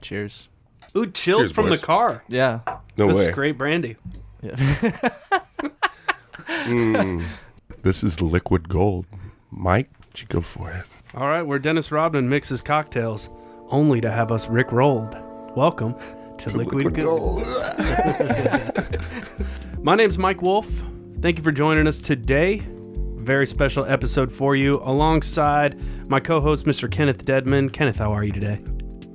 Cheers. Ooh, chilled Cheers, from boys. the car. Yeah. No This way. is great brandy. This is liquid gold. Mike, you go for it. All right, where Dennis Rodman mixes cocktails only to have us Rick rolled. Welcome to Liquid Gold. My name's Mike Wolf. Thank you for joining us today. Very special episode for you alongside my co-host, Mr. Kenneth Dedmon. Kenneth, how are you today?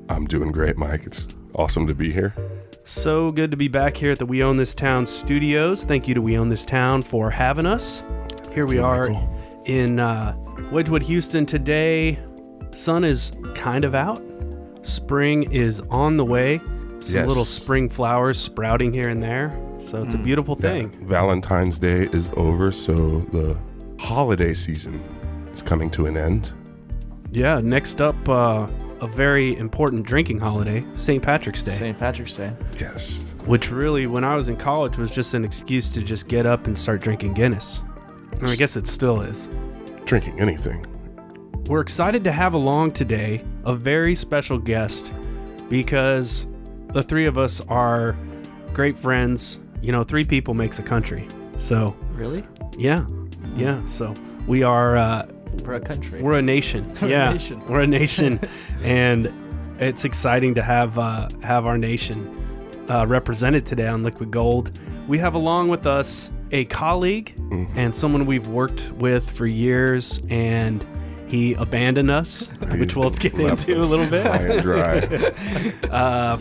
I'm doing great, Mike. It's awesome to be here. So good to be back here at the We Own This Town studios. Thank you to We Own This Town for having us. Here we are in Wedgwood, Houston today. Sun is kind of out. Spring is on the way. Some little spring flowers sprouting here and there. So it's a beautiful thing. Yeah. Valentine's Day is over, so the holiday season is coming to an end. Yeah, next up, a very important drinking holiday, St. Patrick's Day. St. Patrick's Day. Yes. Which really, when I was in college, was just an excuse to just get up and start drinking Guinness. I guess it still is. Drinking anything. We're excited to have along today a very special guest because the three of us are great friends. You know, three people makes a country. So, Really? yeah. So we are... We're a country. We're a nation. Yeah, we're a nation. And it's exciting to have our nation represented today on Liquid Gold. We have along with us a colleague and someone we've worked with for years, and he abandoned us, which we'll get into a little bit. High and dry.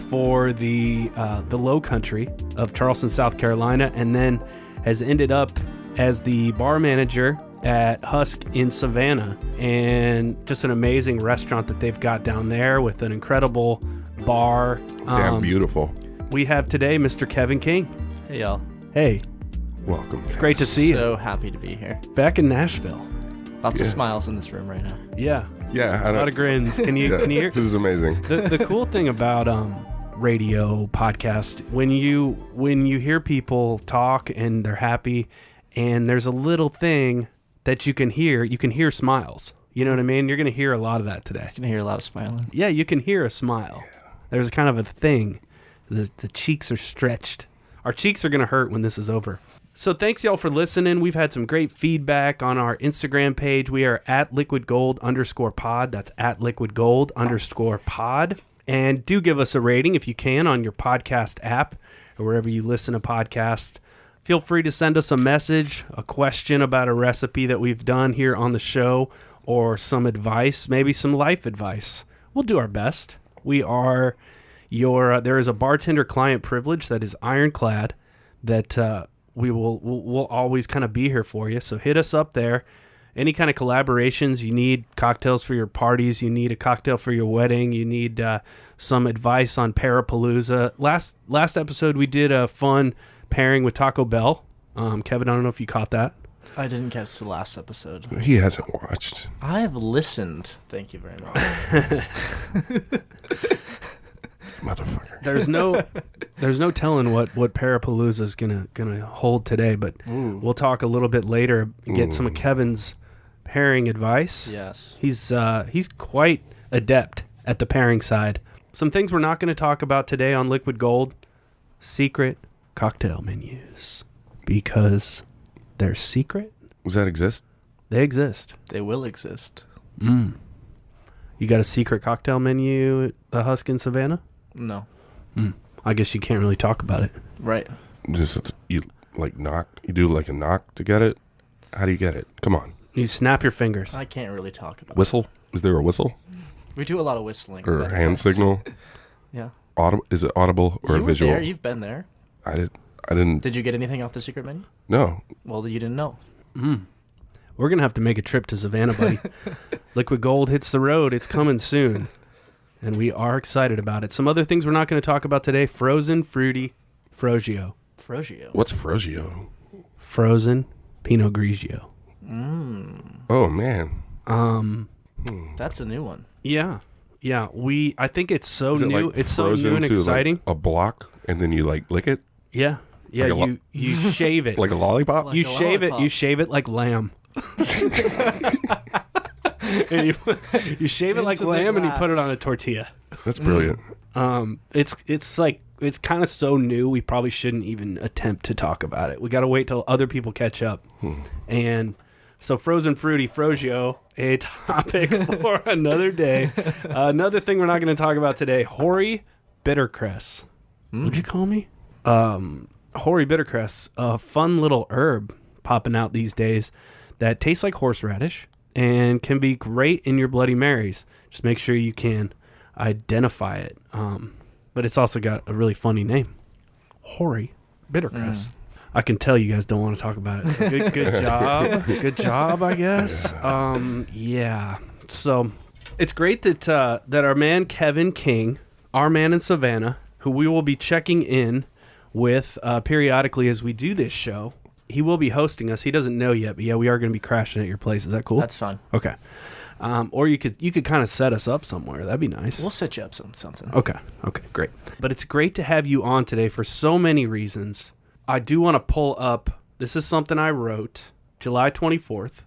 For the Low Country of Charleston, South Carolina, and then has ended up as the bar manager at Husk in Savannah, and just an amazing restaurant that they've got down there with an incredible bar. Damn beautiful. We have today Mr. Kevin King. Hey, y'all. Hey, Welcome. it's great to see you. So happy to be here. Back in Nashville. Lots of smiles in this room right now. Yeah, Yeah. a lot of grins. Can you hear? This is amazing. The cool thing about radio podcast, when you hear people talk and they're happy, and there's a little thing that you can hear smiles. You know what I mean? You're going to hear a lot of that today. You can hear a lot of smiling. Yeah, you can hear a smile. There's kind of a thing. The cheeks are stretched. Our cheeks are going to hurt when this is over. So thanks, y'all, for listening. We've had some great feedback on our Instagram page. We are at liquidgold_pod. That's at liquidgold_pod. And do give us a rating if you can on your podcast app or wherever you listen to podcasts. Feel free to send us a message, a question about a recipe that we've done here on the show, or some advice, maybe some life advice. We'll do our best. We are there is a bartender client privilege that is ironclad that we'll always kind of be here for you. So hit us up there. Any kind of collaborations, you need cocktails for your parties, you need a cocktail for your wedding, you need some advice on Parapalooza. Last episode we did a fun pairing with Taco Bell. Kevin, I don't know if you caught that. I didn't catch the last episode. He hasn't watched. I have listened. Thank you very much. Motherfucker. There's no telling what Parapalooza is gonna hold today, but we'll talk a little bit later and get some of Kevin's pairing advice. Yes. He's quite adept at the pairing side. Some things we're not going to talk about today on Liquid Gold: secret cocktail menus, because they're secret. Does that exist? They exist. They will exist. You got a secret cocktail menu at the Husk in Savannah? No. I guess you can't really talk about it. Right. Just you knock. You do like a knock to get it. How do you get it? Come on. You snap your fingers. I can't really talk about Whistle? Is there a whistle We do a lot of whistling. or but hand yes. signal? Yeah. Is it audible or You were visual? there. You've been there. I didn't. Did you get anything off the secret menu? No. Well, you didn't know. We're going to have to make a trip to Savannah, buddy. Liquid Gold hits the road. It's coming soon. And we are excited about it. Some other things we're not going to talk about today: frozen fruity Frosio. Frosio. What's Frosio? Frozen Pinot Grigio. Oh man. That's a new one. Yeah. I think it's so Is it new. like It's so frozen new and to, like, exciting. a block and then you like lick it Yeah. Like You shave it. like a lollipop. You a shave it. lollipop. You shave it like lamb. And you shave it like Into the lamb, and you put it glass. on a tortilla. That's brilliant. It's like it's kind of so new. We probably shouldn't even attempt to talk about it. We got to wait till other people catch up. And so frozen fruity Frozio, a topic for another day. Another thing we're not going to talk about today: hoary bittercress. What'd you call me? Hoary bittercress, a fun little herb popping out these days that tastes like horseradish and can be great in your Bloody Marys. Just make sure you can identify it. But it's also got a really funny name, hoary bittercress. I can tell you guys don't want to talk about it. So good job. Good job, I guess. Yeah. So it's great that our man Kevin King, our man in Savannah, who we will be checking in with periodically as we do this show, he will be hosting us. He doesn't know yet, but yeah, we are going to be crashing at your place. Is that cool? That's fun. Okay. Or you could kind of set us up somewhere. That'd be nice. We'll set you up something. Okay, great. But it's great to have you on today for so many reasons. I do want to pull up, this is something I wrote July 24th,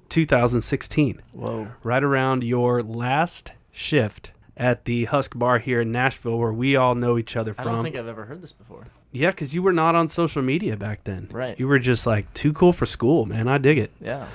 2016. Whoa. Right around your last shift at the Husk Bar here in Nashville, where we all know each other from. I don't think I've ever heard this before. Yeah, because you were not on social media back then. Right. You were just like too cool for school, man. I dig it. Yeah.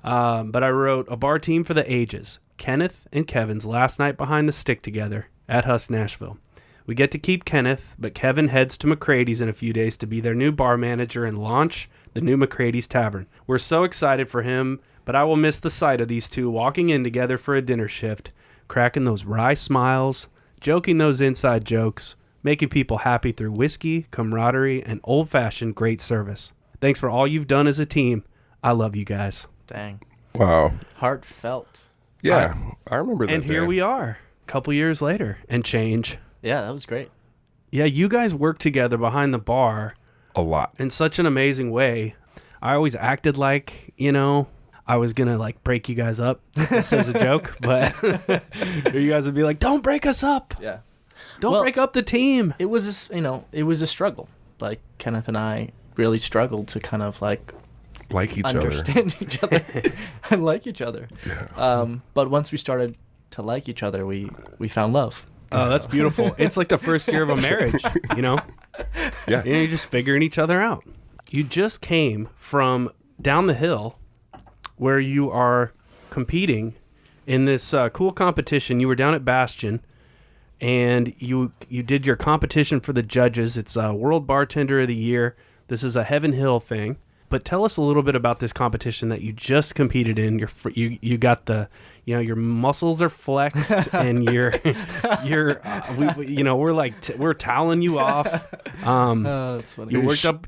But I wrote a bar team for the ages. Kenneth and Kevin's last night behind the stick together at Husk Nashville. We get to keep Kenneth, but Kevin heads to McCrady's in a few days to be their new bar manager and launch the new McCrady's Tavern. We're so excited for him, but I will miss the sight of these two walking in together for a dinner shift, cracking those wry smiles, joking those inside jokes, making people happy through whiskey, camaraderie, and old-fashioned great service. Thanks for all you've done as a team. I love you guys. Dang. Wow. Heartfelt. Yeah, I remember that. And here we are, a couple years later, and change. Yeah, that was great. Yeah, you guys worked together behind the bar A lot. in such an amazing way. I always acted like, I was going to like break you guys up just as a joke, but you guys would be like, don't break us up. Yeah. Don't break up the team. It was it was a struggle. Like Kenneth and I really struggled to kind of like Like each other. understand each other and like each other. Yeah. But once we started to like each other, we found love. Oh, that's beautiful. It's like the first year of a marriage, Yeah. You're just figuring each other out. You just came from down the hill where you are competing in this cool competition. You were down at Bastion, and you did your competition for the judges. It's World Bartender of the Year. This is a Heaven Hill thing. But tell us a little bit about this competition that you just competed in. You got the, your muscles are flexed, and we're toweling you off. That's funny.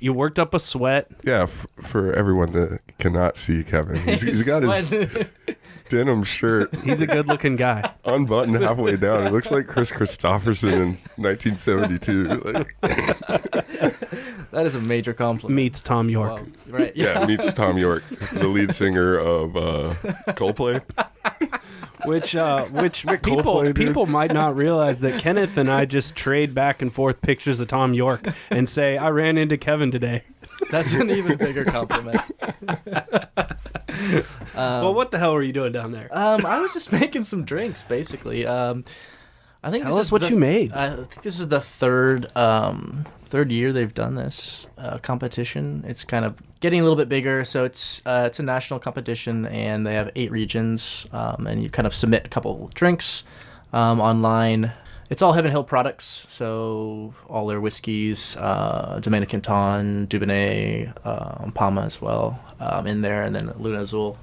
You worked up a sweat. Yeah, for everyone that cannot see Kevin. He's got his denim shirt He's a good looking guy. unbuttoned halfway down. It looks like Chris Christopherson in 1972. Like, That is a major compliment. Meets Tom York. Wow. Right. yeah, meets Tom York, the lead singer of Coldplay. Which Coldplay, dude. people might not realize that Kenneth and I just trade back and forth pictures of Tom York and say, I ran into Kevin today. That's an even bigger compliment. Well, what the hell were you doing down there? I was just making some drinks, basically. I think Tell us what you made. I think this is the third year they've done this competition. It's kind of getting a little bit bigger, so it's a national competition, and they have 8 regions, and you kind of submit a couple drinks online. It's all Heaven Hill products, so all their whiskeys, Dominican Ton, Dubonnet, Palma as well in there, and then Luna Azul.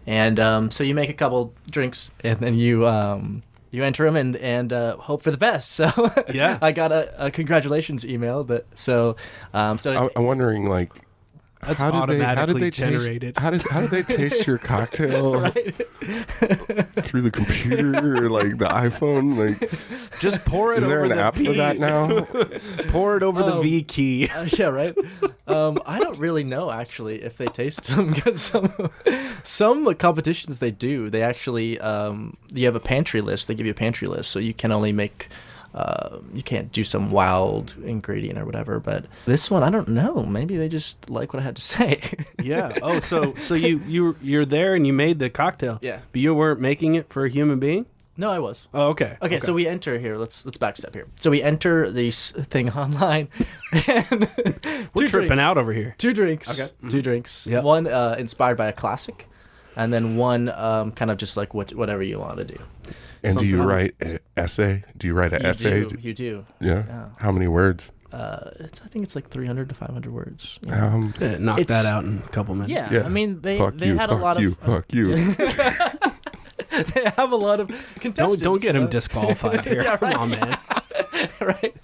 And so you make a couple drinks, and then you enter them and hope for the best. So Yeah. I got a congratulations email. I'm wondering, like, That's how did automatically they generated. Taste, how did they taste your cocktail through the computer or like the iPhone? Like, Just pour it is over there an the app V. for that now? Pour it over the V key. yeah, right. I don't really know actually if they taste them, because some competitions they do. They actually you have a pantry list. They give you a pantry list, so you can only make. You can't do some wild ingredient or whatever, but this one I don't know. Maybe they just like what I had to say. Yeah. Oh, so you're there and you made the cocktail. Yeah. But you weren't making it for a human being? No, I was. Oh, okay. Okay, so we enter here. Let's backstep here. So we enter this thing online, and We're tripping out over here. 2 drinks. Okay. 2 drinks. Yep. One inspired by a classic, and then one kind of just like whatever you want to do. And do you write an essay? Do you write an essay? You do. Yeah. How many words? I think it's like 300 to 500 words. Knock that out in a couple minutes. Yeah. I mean, they fuck had a lot of. Fuck you. They have a lot of contestants. Don't get him disqualified here. Yeah, right. Come on, man. Right.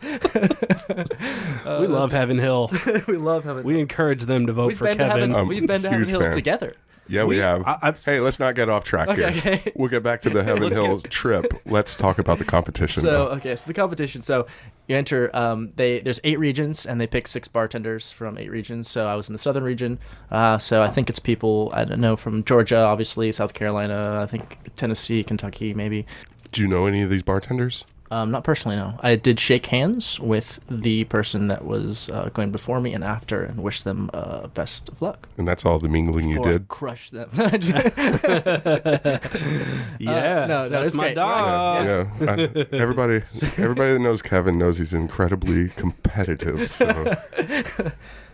We love Heaven Hill. We love Heaven. We encourage them to vote for Kevin. We've been to Heaven huge Hills fan. together. Yeah, we have. Hey, let's not get off track here. Okay. We'll get back to the Heaven Hill trip. Let's talk about the competition. So the competition. So you enter. There's 8 regions, and they pick 6 bartenders from 8 regions. So I was in the southern region. So I think it's people I don't know from Georgia, obviously, South Carolina. I think Tennessee, Kentucky, maybe. Do you know any of these bartenders? Not personally, no. I did shake hands with the person that was going before me and after, and wish them best of luck. And that's all the mingling you did? Crush them. Yeah, no, that's it's my great. dog. Yeah. Everybody that knows Kevin knows he's incredibly competitive.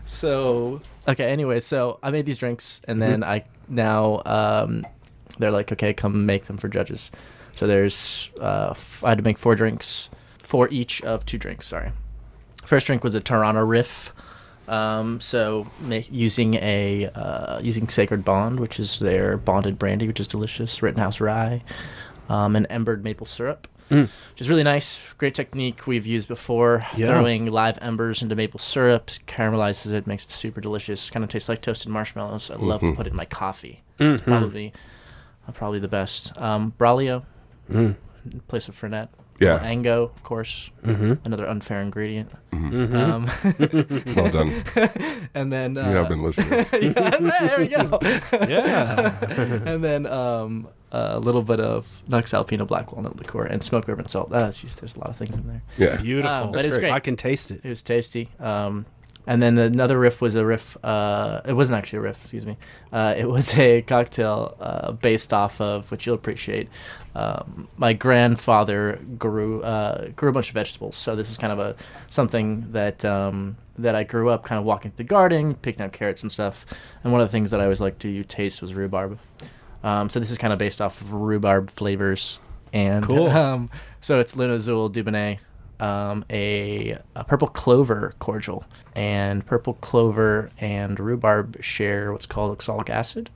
So okay. Anyway, so I made these drinks, and then they're like, okay, come make them for judges. So there's I had to make 4 drinks, 4 each of 2 drinks. Sorry. First drink was a Toronto Riff. Using Sacred Bond, which is their bonded brandy, which is delicious, Rittenhouse rye, and embered maple syrup, which is really nice. Great technique we've used before. Yeah. Throwing live embers into maple syrup, caramelizes it, makes it super delicious. Kind of tastes like toasted marshmallows. I love to put it in my coffee. It's probably the best. Braulio, place of Fernet. Yeah. Ango, of course, another unfair ingredient. Well done. And then you have been listening. There we go. Yeah. And then a little bit of Nux Alpino black walnut liqueur and smoked bourbon salt. Jeez, there's a lot of things in there. Yeah. Beautiful. But it's great. I can taste it. It was tasty. And then another riff was a riff. It wasn't actually a riff, excuse me. It was a cocktail based off of, which you'll appreciate. My grandfather grew a bunch of vegetables, so this is kind of something that I grew up kind of walking through the garden, picking out carrots and stuff. And one of the things that I always liked to taste was rhubarb. So this is kind of based off of rhubarb flavors. And cool. So it's Luna Azul Dubonnet. A purple clover cordial, and purple clover and rhubarb share what's called oxalic acid.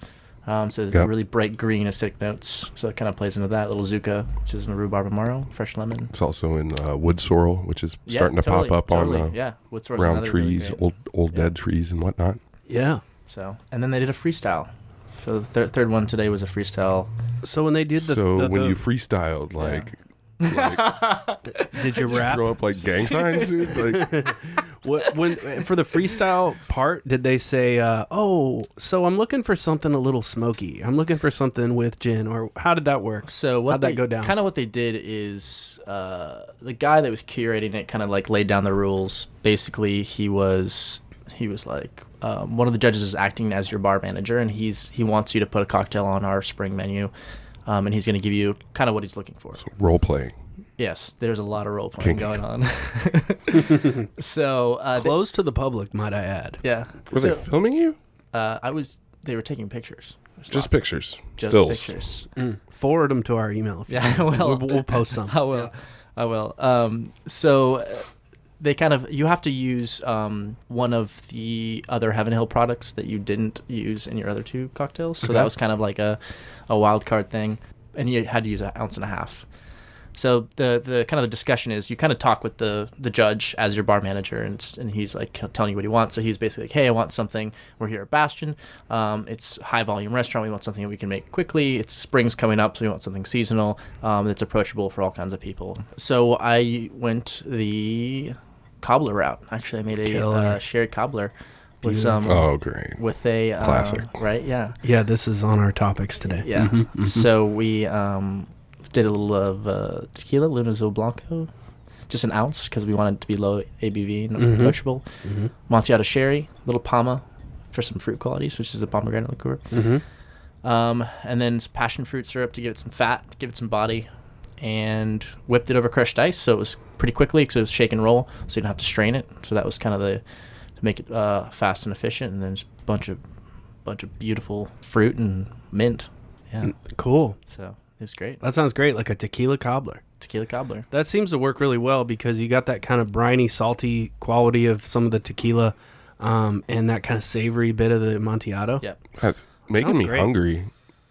So there's really bright green acidic notes. So it kind of plays into that. Little Zucca, which is in the rhubarb amaro, fresh lemon. It's also in wood sorrel, which is starting to pop up on wood sorrel's around another trees, really old dead trees and whatnot. Yeah. So, and then they did a freestyle. So the third one today was a freestyle. So when they did when you freestyled, did you rap? Throw up like gang signs, dude? Like, when for the freestyle part, did they say, so I'm looking for something a little smoky. I'm looking for something with gin, or how did that work? So how'd that go down? Kind of what they did is the guy that was curating it kind of like laid down the rules. Basically, he was like one of the judges is acting as your bar manager, and he wants you to put a cocktail on our spring menu. And he's going to give you kind of what he's looking for. So role playing. Yes, there's a lot of role playing going on. So closed to the public, might I add? Yeah. Were they filming you? They were taking pictures. Just pictures. Just Stills. pictures. Forward them to our email. We'll post some. I will. So they you have to use one of the other Heaven Hill products that you didn't use in your other 2 cocktails. So that was kind of like a wild card thing, and you had to use 1.5 ounces. So the kind of the discussion is you kind of talk with the judge as your bar manager, and he's like telling you what he wants. So he's basically like, hey, I want something. We're here at Bastion. It's a high volume restaurant. We want something that we can make quickly. It's spring's coming up, so we want something seasonal that's approachable for all kinds of people. So I went the cobbler route. Actually, I made a sherry cobbler with some. Oh, great! With a classic, right? Yeah. Yeah, this is on our topics today. Yeah. So we did a little of tequila, Luna Azul Blanco, just 1 ounce because we wanted it to be low ABV and approachable. Amontillado sherry, little Palma for some fruit qualities, which is the pomegranate liqueur. And then some passion fruit syrup to give it some fat, give it some body. and whipped it over crushed ice. So it was pretty quickly because it was shake and roll, so you didn't have to strain it. So that was kind of to make it fast and efficient. And then just a bunch of beautiful fruit and mint. Yeah, Cool. so it was great. That sounds great, like a tequila cobbler. Tequila cobbler. That seems to work really well because you got that kind of briny, salty quality of some of the tequila, and that kind of savory bit of the Amontillado. Yeah. That's making Sounds me great. hungry.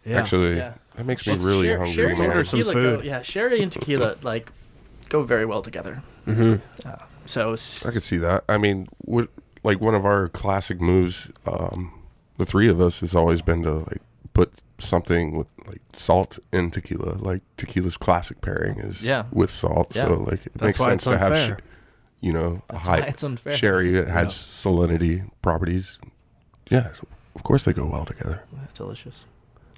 Yeah. Actually, Yeah. that makes me really hungry, Sherry and man. order some tequila food. sherry and tequila like go very well together. Mm-hmm. So it's, I could see that. I mean, like one of our classic moves, the three of us has always been to like put something with like salt in tequila. Like tequila's classic pairing is with salt. Yeah. So like it That's makes why sense it's to have, unfair. a that's why high it's unfair. sherry that has salinity properties. Yeah, of course they go well together. That's delicious.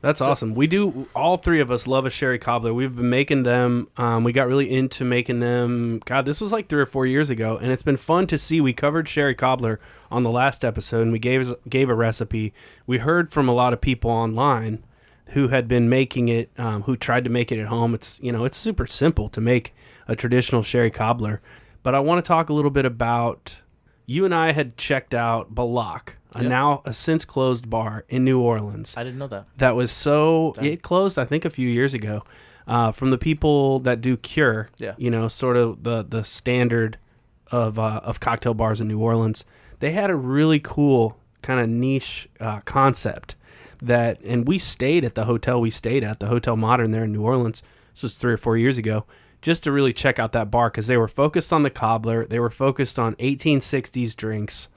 That's awesome. We do, all three of us love a sherry cobbler. We've been making them. We got really into making them. God, this was like 3 or 4 years ago, and it's been fun to see. We covered sherry cobbler on the last episode, and we gave a recipe. We heard from a lot of people online who had been making it, who tried to make it at home. It's super simple to make a traditional sherry cobbler. But I want to talk a little bit about, you and I had checked out Balak, a since closed bar in New Orleans. I didn't know that. That was it closed, I think, a few years ago. From the people that do Cure, sort of the standard of cocktail bars in New Orleans. They had a really cool kind of niche concept and we stayed at the hotel we stayed at, the Hotel Modern there in New Orleans. This was 3 or 4 years ago, just to really check out that bar because they were focused on the cobbler. They were focused on 1860s drinks.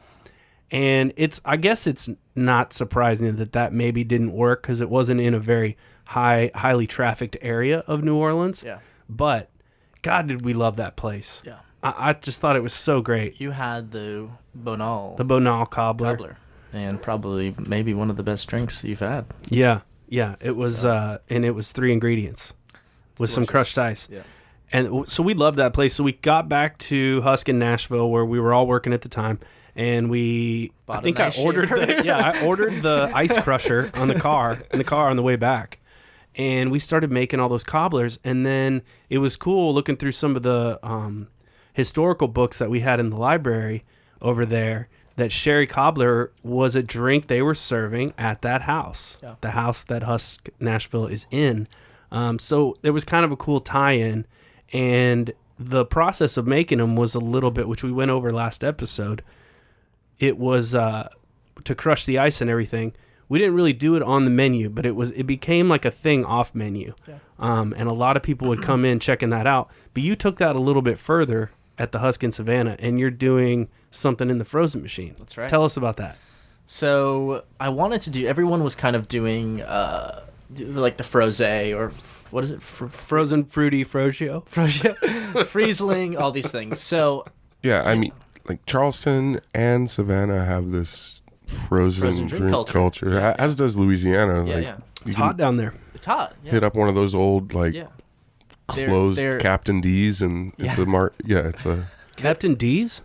And I guess it's not surprising that maybe didn't work because it wasn't in a very highly trafficked area of New Orleans. Yeah. But God, did we love that place. Yeah. I just thought it was so great. You had the Bonal. The Bonal cobbler. And probably maybe one of the best drinks that you've had. Yeah. Yeah. It was, and it was 3 ingredients with some crushed ice. Yeah. And so we loved that place. So we got back to Husk in Nashville where we were all working at the time. And I ordered the ice crusher in the car on the way back. And we started making all those cobblers. And then it was cool looking through some of the historical books that we had in the library over there that sherry cobbler was a drink they were serving at that house, the house that Husk Nashville is in. So there was kind of a cool tie-in. And the process of making them was a little bit, which we went over last episode. It was to crush the ice and everything. We didn't really do it on the menu, but it became like a thing off menu. Yeah. And a lot of people would come in checking that out. But you took that a little bit further at the Husk in Savannah, and you're doing something in the frozen machine. That's right. Tell us about that. So I wanted to do, everyone was kind of doing like the frosé or what is it? Frozen fruity frosio. Friesling, all these things. So yeah, I mean, like Charleston and Savannah have this frozen drink culture. Yeah. As does Louisiana. Yeah. It's hot down there. It's hot. Yeah. Hit up one of those old closed They're Captain D's and it's it's a Captain D's?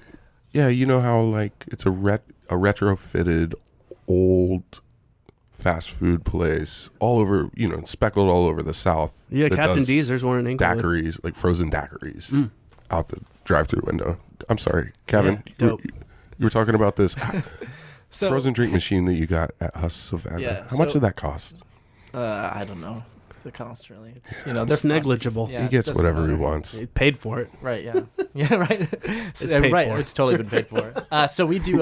Yeah, you know how like it's a retrofitted old fast food place all over, speckled all over the South. Yeah, Captain D's, there's one in England. Daiquiris, like frozen daiquiris out the drive-through window. I'm sorry, Kevin. Yeah, you were talking about this frozen drink machine that you got at Husk Savannah. Yeah, how much did that cost? I don't know the cost really. It's it's negligible. Yeah, he gets whatever he wants. He paid for it. Right. Yeah. Yeah. Right. It's paid right. for. It's totally been paid for. So we do.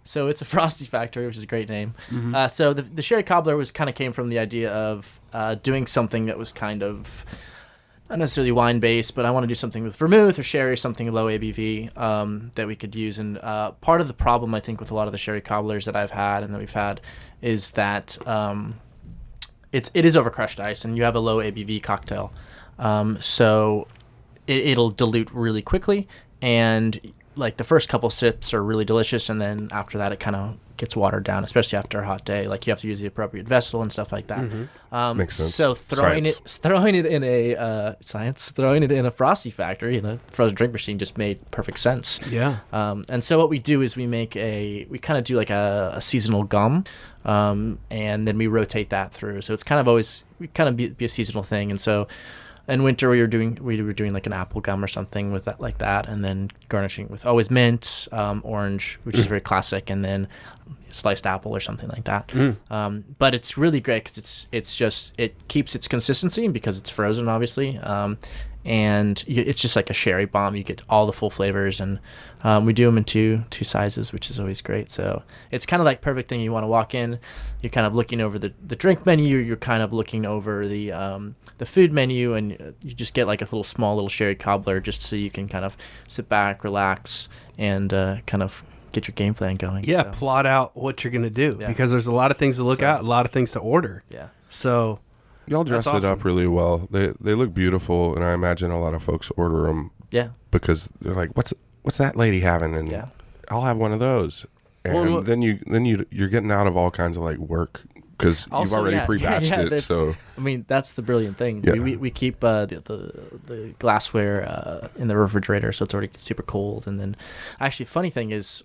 So it's a Frosty Factory, which is a great name. Mm-hmm. So the sherry cobbler came from the idea of doing something that was kind of not necessarily wine based, but I want to do something with vermouth or sherry, something low ABV that we could use. And part of the problem I think with a lot of the sherry cobblers that I've had and that we've had is that it is over crushed ice, and you have a low ABV cocktail, so it'll dilute really quickly, and like the first couple sips are really delicious, and then after that it kind of gets watered down, especially after a hot day. Like you have to use the appropriate vessel and stuff like that. Mm-hmm. Makes sense. So throwing it in a Frosty Factory in a frozen drink machine just made perfect sense. Yeah. And so what we do is we kind of do like a seasonal gum, and then we rotate that through. So it's kind of always be a seasonal thing. And so in winter we were doing like an apple gum or something with that like that, and then garnishing with always mint, orange, which is very classic, and then sliced apple or something like that. But it's really great because it keeps its consistency because it's frozen, obviously. And it's just like a sherry bomb. You get all the full flavors, and we do them in two sizes, which is always great. So it's kind of like perfect thing. You want to walk in, you're kind of looking over the drink menu, you're kind of looking over the food menu, and you just get like a small little sherry cobbler just so you can kind of sit back, relax, and kind of get your game plan going. Yeah, so. Plot out what you're going to do because there's a lot of things to look at, a lot of things to order. Yeah. So... Y'all dress it up really well. They look beautiful, and I imagine a lot of folks order them. Yeah. Because they're like, what's that lady having? And I'll have one of those. And then you're getting out of all kinds of like work because you've already pre-batched it. So I mean, that's the brilliant thing. Yeah. We keep the glassware in the refrigerator, so it's already super cold. And then, actually, funny thing is,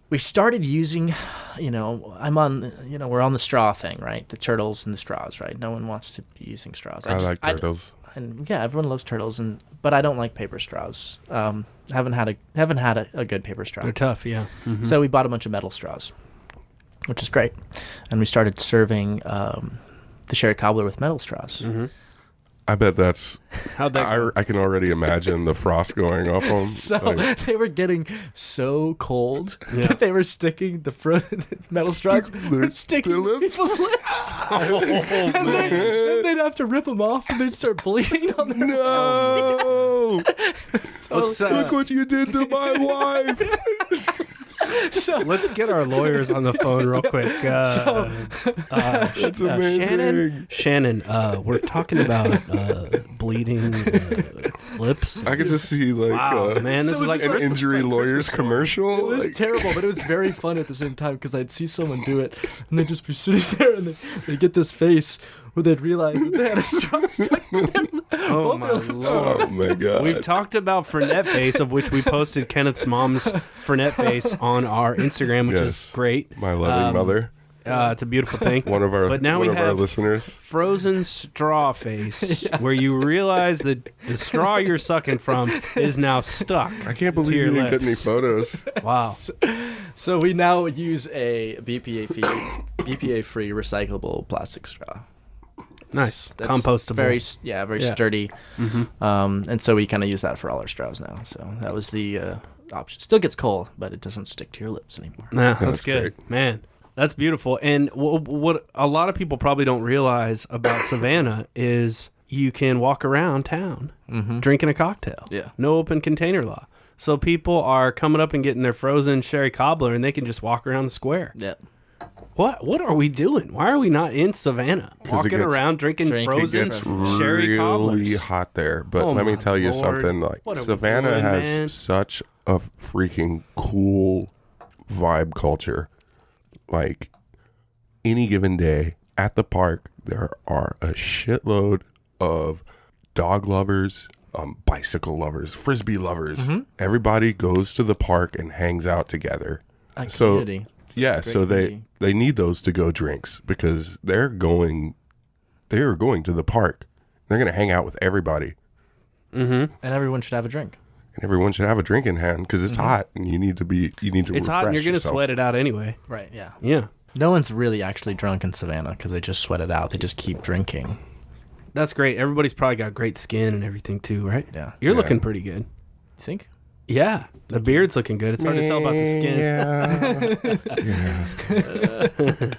we started using, we're on the straw thing, right? The turtles and the straws, right? No one wants to be using straws. I like turtles. And yeah, everyone loves turtles, but I don't like paper straws. Haven't had a good paper straw. They're tough, yeah. Mm-hmm. So we bought a bunch of metal straws, which is great, and we started serving the sherry cobbler with metal straws. Mm-hmm. I bet that's. How'd that go? I can already imagine the frost going up on. So they were getting so cold that they were sticking the metal straws were sticking to people's lips. And then they'd have to rip them off, and they'd start bleeding on their No! Look what you did to my wife! So let's get our lawyers on the phone real quick. That's amazing. Shannon, we're talking about bleeding lips. I could just see like man, this is like an injury lawyer's commercial. It was terrible, but it was very fun at the same time because I'd see someone do it, and they'd just be sitting there, and they'd get this face where they'd realize that they had a straw stuck to them. Oh my lord! Oh my god! We've talked about Fernet face, of which we posted Kenneth's mom's Fernet face on our Instagram, which is great. My loving mother. It's a beautiful thing. One of our listeners. Frozen straw face, where you realize that the straw you're sucking from is now stuck. I can't believe you didn't get any photos. Wow. So we now use a BPA-free recyclable plastic straw. Nice. That's Compostable. Very sturdy. Mm-hmm. And so we kind of use that for all our straws now. So that was the option. Still gets cold, but it doesn't stick to your lips anymore. Nah, that's good. Great. Man, that's beautiful. And what a lot of people probably don't realize about Savannah is you can walk around town drinking a cocktail. Yeah. No open container law. So people are coming up and getting their frozen sherry cobbler, and they can just walk around the square. Yeah. What are we doing? Why are we not in Savannah? Walking around drinking frozen It gets sherry cobblers. really hot there. But let me tell you something. Like Savannah has such a freaking cool vibe culture. Like any given day at the park, there are a shitload of dog lovers, bicycle lovers, frisbee lovers. Everybody goes to the park and hangs out together. Community. Yeah, so they need those to-go drinks because they are going to the park. They're going to hang out with everybody. And everyone should have a drink. And everyone should have a drink in hand because it's hot and you need to It's hot and you're going to sweat it out anyway. Right, yeah. Yeah. No one's really actually drunk in Savannah because they just sweat it out. They just keep drinking. That's great. Everybody's probably got great skin and everything too, right? Yeah. You're looking pretty good. You think? Yeah. The beard's looking good. It's hard to tell about the skin.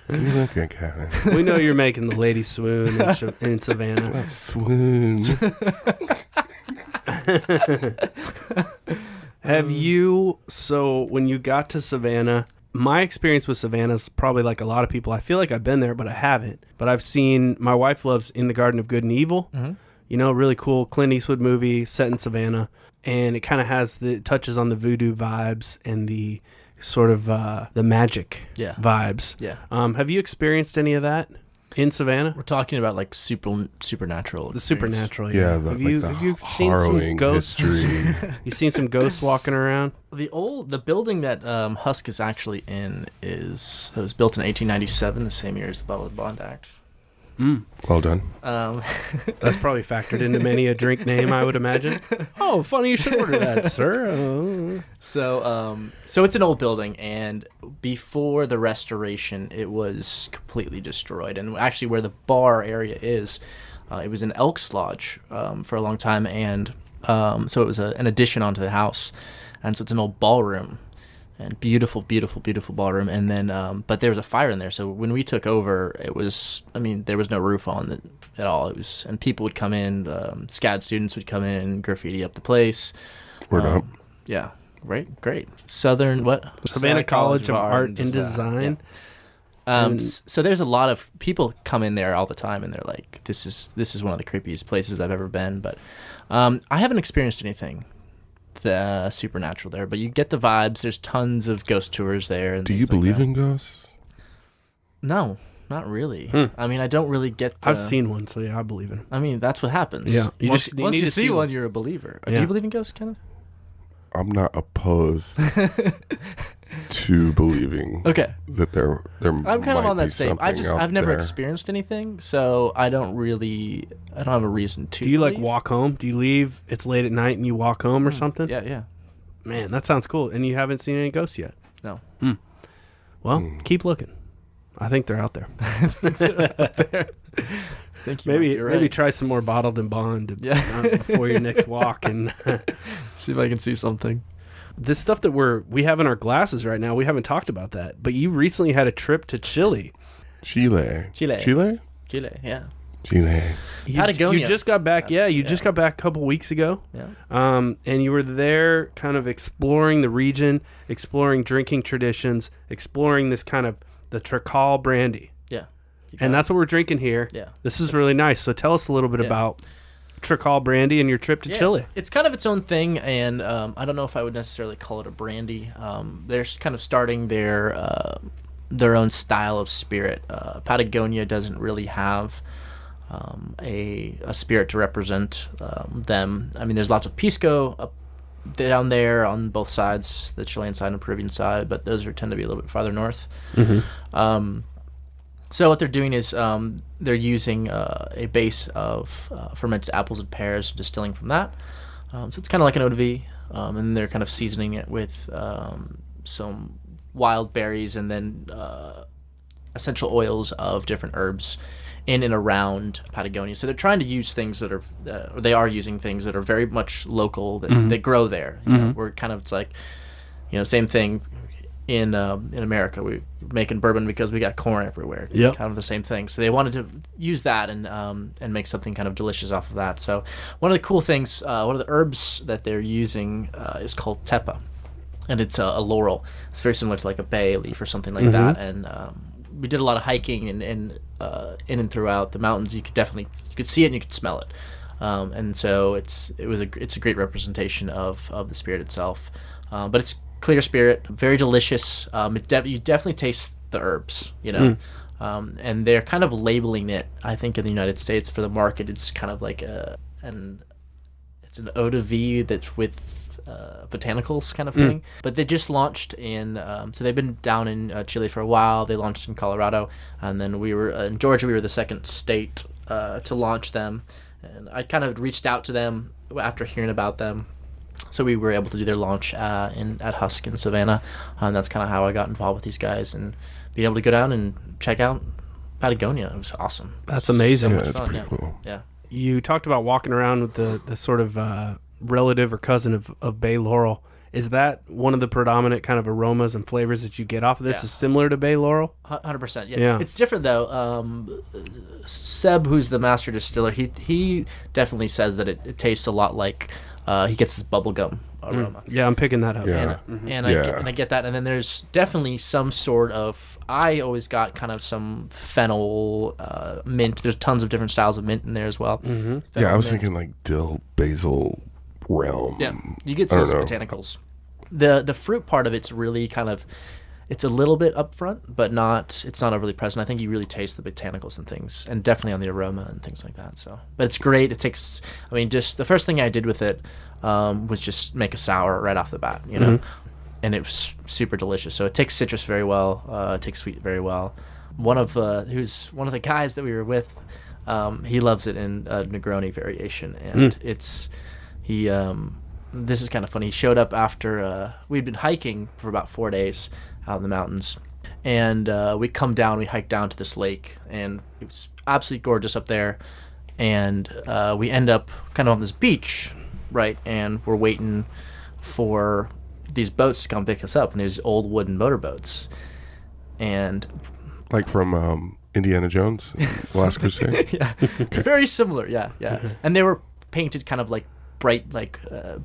You look good, Kevin. We know you're making the lady swoon in Savannah. Swoon. Have you, so when you got to Savannah, my experience with Savannah is probably like a lot of people. I feel like I've been there, but I haven't. But I've seen, my wife loves In the Garden of Good and Evil. You know, really cool Clint Eastwood movie set in Savannah. And it kind of has touches on the voodoo vibes and the sort of the magic vibes. Yeah. Have you experienced any of that in Savannah? We're talking about like supernatural. The supernatural. Yeah. Have you seen some ghosts? You've seen some ghosts walking around? The building that Husk is actually in was built in 1897, the same year as the Battle of the Bond Act. Well done. That's probably factored into many a drink name, I would imagine. Oh, funny you should order that, sir. So it's an old building, and before the restoration, it was completely destroyed. And actually, where the bar area is, it was an Elks Lodge for a long time, and so it was an addition onto the house, and so it's an old ballroom. And beautiful, beautiful, beautiful ballroom. And then, but there was a fire in there. So when we took over, it was, there was no roof on it at all. It was, and people would come in, SCAD students would come in, graffiti up the place. Word up. Yeah, right, great. Savannah College of Art and Design. Yeah. So there's a lot of people come in there all the time, and they're like, this is one of the creepiest places I've ever been. But I haven't experienced anything supernatural there, but you get the vibes. There's tons of ghost tours there. And do you believe in ghosts? No, not really. I don't really get I've seen one, so yeah, I believe in it. That's what happens. Yeah, once you see one, you're a believer. Yeah. Do you believe in ghosts, Kenneth? I'm not opposed to believing that there I'm kind of on that same. I've never there. experienced anything, so I don't have a reason to. Do you believe. like walk home? Do you leave? It's late at night and you walk home or something? Yeah. Man, that sounds cool. And you haven't seen any ghosts yet? No. Well, keep looking. I think they're out there. Maybe try some more Bottled and Bond before your next walk and see if I can see something. This stuff that we have in our glasses right now, we haven't talked about that. But you recently had a trip to Chile. Chile. Yeah. Chile. Patagonia. You just got back. Yeah, you just got back a couple weeks ago. Yeah. And you were there, kind of exploring the region, exploring drinking traditions, exploring this kind of the Tricol brandy. Yeah. And that's what we're drinking here. Yeah. This is really nice. So tell us a little bit about Tricol brandy and your trip to Chile. It's kind of its own thing, and I don't know if I would necessarily call it a brandy. They're kind of starting their own style of spirit. Patagonia doesn't really have a spirit to represent them. There's lots of pisco up down there on both sides, the Chilean side and the Peruvian side, but those tend to be a little bit farther north. Mm-hmm. So what they're doing is they're using a base of fermented apples and pears, distilling from that. So it's kind of like an eau de vie, and they're kind of seasoning it with some wild berries and then essential oils of different herbs in and around Patagonia. So they're trying to use things that are, they are using things that are very much local, that they grow there. You know, we're kind of, it's like, same thing. In America, we're making bourbon because we got corn everywhere. Yep. Kind of the same thing. So they wanted to use that and make something kind of delicious off of that. So one of the cool things, one of the herbs that they're using is called tepa, and it's a laurel. It's very similar to like a bay leaf or something like that. And we did a lot of hiking and in and throughout the mountains. You could see it and you could smell it. And so it's a great representation of the spirit itself. But it's clear spirit, very delicious. You definitely taste the herbs, and they're kind of labeling it. I think in the United States for the market, it's kind of like it's an eau de vie that's with botanicals kind of thing. But they just launched so they've been down in Chile for a while. They launched in Colorado, and then we were in Georgia. We were the second state to launch them, and I kind of reached out to them after hearing about them. So we were able to do their launch at Husk in Savannah, and that's kind of how I got involved with these guys and being able to go down and check out Patagonia. It was awesome. That's amazing. Yeah, that's pretty cool. Yeah. You talked about walking around with the sort of relative or cousin of Bay Laurel. Is that one of the predominant kind of aromas and flavors that you get off of this? Is similar to Bay Laurel? 100%. Yeah. It's different though. Seb, who's the master distiller, he definitely says that it tastes a lot like. He gets his bubblegum aroma. Yeah, I'm picking that up. Yeah. And I get that. And then there's definitely some sort of, I always got kind of some fennel, mint. There's tons of different styles of mint in there as well. Mm-hmm. Yeah, I was thinking like dill, basil realm. Yeah, you get some botanicals. The fruit part of it's really kind of, it's a little bit upfront, but it's not overly present. I think you really taste the botanicals and things, and definitely on the aroma and things like that. So, but it's great. It takes, just the first thing I did with it was just make a sour right off the bat, and it was super delicious. So it takes citrus very well. It takes sweet very well. one of the guys that we were with, he loves it in Negroni variation, and this is kind of funny. He showed up after we'd been hiking for about 4 days out in the mountains, and we hiked down to this lake, and it was absolutely gorgeous up there, and we end up kind of on this beach, right, and we're waiting for these boats to come pick us up, and there's old wooden motorboats, and like from Indiana Jones, The Last Crusade. yeah, very similar. Yeah, and they were painted kind of like bright, like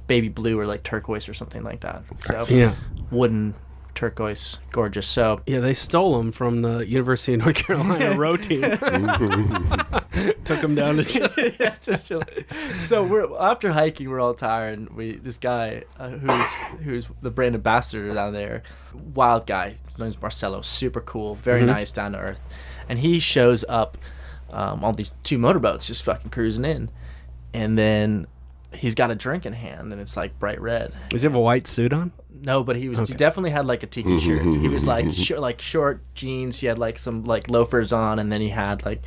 baby blue or like turquoise or something like that. So Yeah. wooden turquoise, gorgeous. So Yeah, they stole them from the University of North Carolina row team. Took them down to Chile. yeah, just Chile. So we're after hiking, we're all tired, and this guy who's the brand ambassador down there, wild guy, his name's Marcelo, super cool, very nice, down to earth, and he shows up on these 2 motorboats just fucking cruising in, and then he's got a drink in hand, and it's like bright red. Does he have a white suit on? No, but he definitely had like a tiki shirt. He was like short jeans. He had like some like loafers on, and then he had like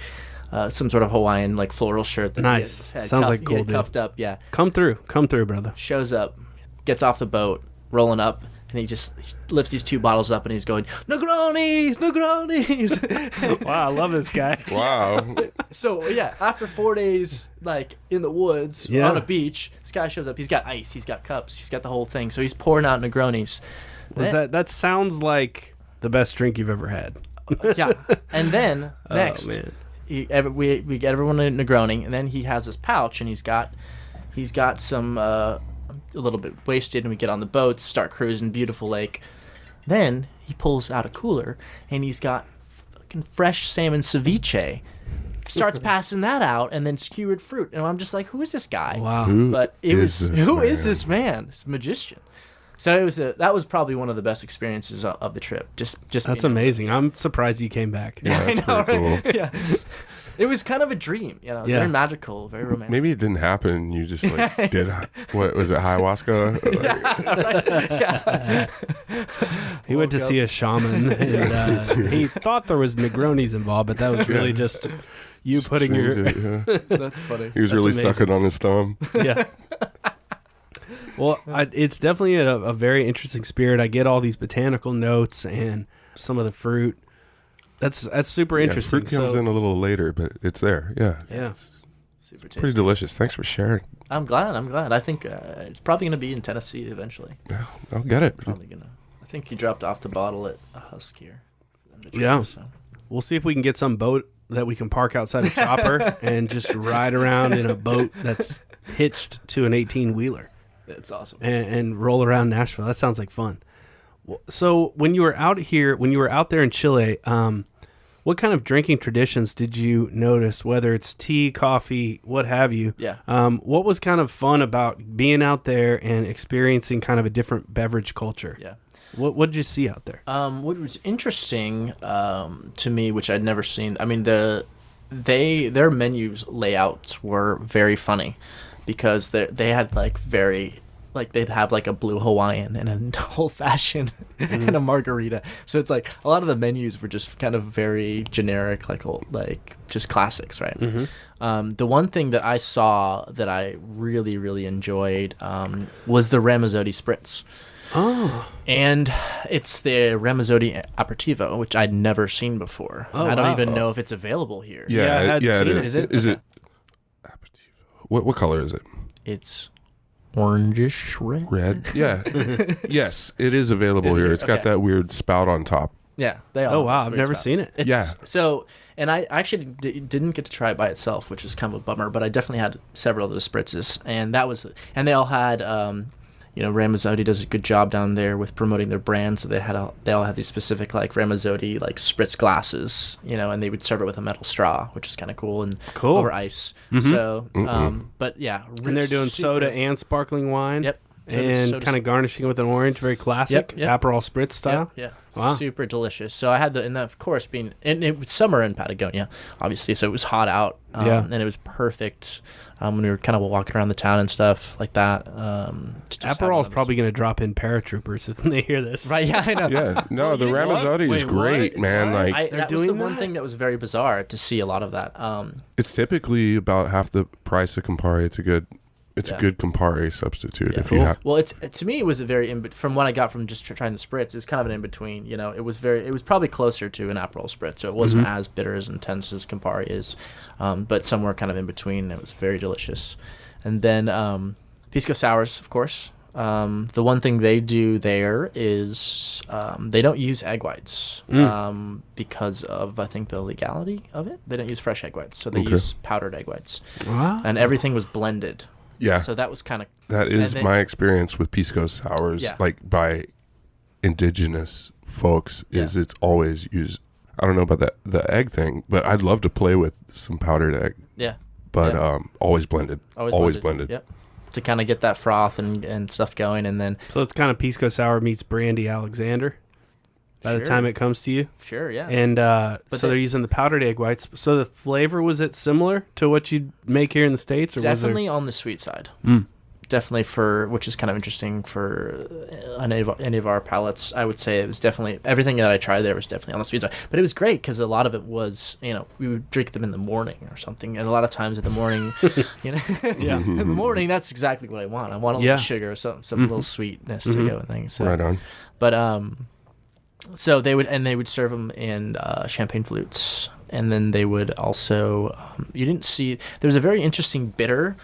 some sort of Hawaiian like floral shirt. That Nice. He had Sounds like he cool, had dude. cuffed up. Yeah. Come through, brother. Shows up, gets off the boat, rolling up, and he lifts these 2 bottles up, and he's going, Negronis, Negronis. Wow, I love this guy. Wow. So yeah, after 4 days like in the woods on a beach, this guy shows up. He's got ice, he's got cups, he's got the whole thing. So he's pouring out Negronis. That sounds like the best drink you've ever had. Yeah, and then next, man. we get everyone a Negroni, and then he has this pouch, and he's got some a little bit wasted, and we get on the boats, start cruising, beautiful lake. Then he pulls out a cooler, and he's got fucking fresh salmon ceviche. Starts passing that out, and then skewered fruit, and I'm just like, who is this guy? Wow. Who is this man? It's a magician. So that was probably one of the best experiences of the trip. Just That's amazing. I'm surprised you came back. Yeah, that's pretty cool. Yeah. It was kind of a dream, It was very magical, very romantic. Maybe it didn't happen. You just like did. What was it? Ayahuasca? He went to see a shaman, and he thought there was Negronis involved, but that was really just you putting your... That's funny. He was really amazing. sucking on his thumb. Yeah. Well, it's definitely a very interesting spirit. I get all these botanical notes and some of the fruit. That's super interesting. Fruit comes in a little later, but it's there. Yeah. Yeah. Super tasty. Pretty delicious. Thanks for sharing. I'm glad. I think it's probably going to be in Tennessee eventually. Yeah, I'll get it. Probably going to. I think he dropped off the bottle at a Husk here. Yeah. So. We'll see if we can get some boat that we can park outside a chopper and just ride around in a boat that's hitched to an 18-wheeler. That's awesome. And roll around Nashville. That sounds like fun. So when you were out there in Chile, what kind of drinking traditions did you notice, whether it's tea, coffee, what have you? Yeah. What was kind of fun about being out there and experiencing kind of a different beverage culture? Yeah. What did you see out there? What was interesting to me, which I'd never seen, I mean, their menus layouts were very funny because they had like they'd have like a blue Hawaiian and an old fashioned and a margarita. So it's like a lot of the menus were just kind of very generic, like just classics, right? The one thing that I saw that I really, really enjoyed was the Ramazzotti Spritz. Oh. And it's the Ramazzotti Aperitivo, which I'd never seen before. Oh, I don't wow. even know if it's available here. Yeah, I hadn't seen it. Is it? Is it? What color is it? It's orangish red. Red. Yeah. Yes, it is available here. It's got that weird spout on top. Yeah, they all. Oh wow, I've never seen it. Yeah. So, and I actually didn't get to try it by itself, which is kind of a bummer. But I definitely had several of the spritzes, and they all had. Ramazzotti does a good job down there with promoting their brand, so they all had these specific like Ramazzotti like spritz glasses, and they would serve it with a metal straw, which is kind of cool and over ice. So, but yeah, and they're doing soda and sparkling wine. Yep. and kind of garnishing with an orange, very classic, Yep. Aperol Spritz style. Yeah, Wow. super delicious. So I had and of course, and it was summer in Patagonia, obviously, so it was hot out, and it was perfect when we were kind of walking around the town and stuff like that. Aperol is probably going to drop in paratroopers if they hear this. Right, yeah, I know. Yeah, no, the Ramazzotti is great, man. Like That was the one thing that was very bizarre to see a lot of that. it's typically about half the price of Campari. It's a good Campari substitute if you have. Well, to me it was a very from what I got from just trying the spritz. It was kind of an in between. You know, it was probably closer to an Aperol Spritz, so it wasn't as bitter as intense as Campari is, but somewhere kind of in between. It was very delicious. And then Pisco sours, of course. The one thing they do there is they don't use egg whites because of, I think, the legality of it. They don't use fresh egg whites, so they use powdered egg whites. Wow. And everything was blended. Yeah. So that was kind of... That is my experience with Pisco sours, like by indigenous folks, is it's always used. I don't know about the egg thing, but I'd love to play with some powdered egg. Yeah. But always blended. Always blended. Yep. To kind of get that froth and stuff going, and then... So it's kind of Pisco sour meets Brandy Alexander by the time it comes to you. Sure, yeah. And so they're using the powdered egg whites. So the flavor, was it similar to what you'd make here in the States? Or definitely on the sweet side. Definitely which is kind of interesting for any of our palates. I would say it was definitely, everything that I tried there was definitely on the sweet side. But it was great because a lot of it was, we would drink them in the morning or something. And a lot of times in the morning, in the morning, that's exactly what I want. I want a little sugar, some little sweetness to go and things. So, right on. But, so they would serve them in champagne flutes. And then they would also, you didn't see, there was a very interesting bitter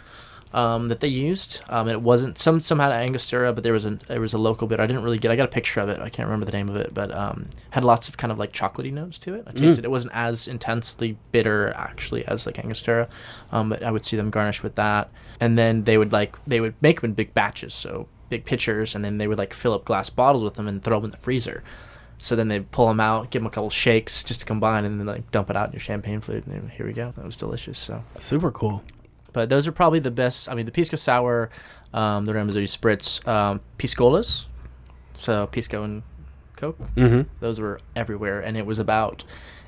that they used. It wasn't, some had Angostura, but there was a local bitter. I got a picture of it. I can't remember the name of it, but had lots of kind of like chocolatey notes to it. I tasted it wasn't as intensely bitter actually as like Angostura, but I would see them garnish with that. And then they would make them in big batches, so big pitchers, and then they would like fill up glass bottles with them and throw them in the freezer. So then they'd pull them out, give them a couple shakes just to combine, and then like dump it out in your champagne flute, and then, here we go. That was delicious. So super cool. But those are probably the best. I mean, the Pisco Sour, the Ramazzotti Spritz, Piscolas, so Pisco and Coke. Those were everywhere, and it was about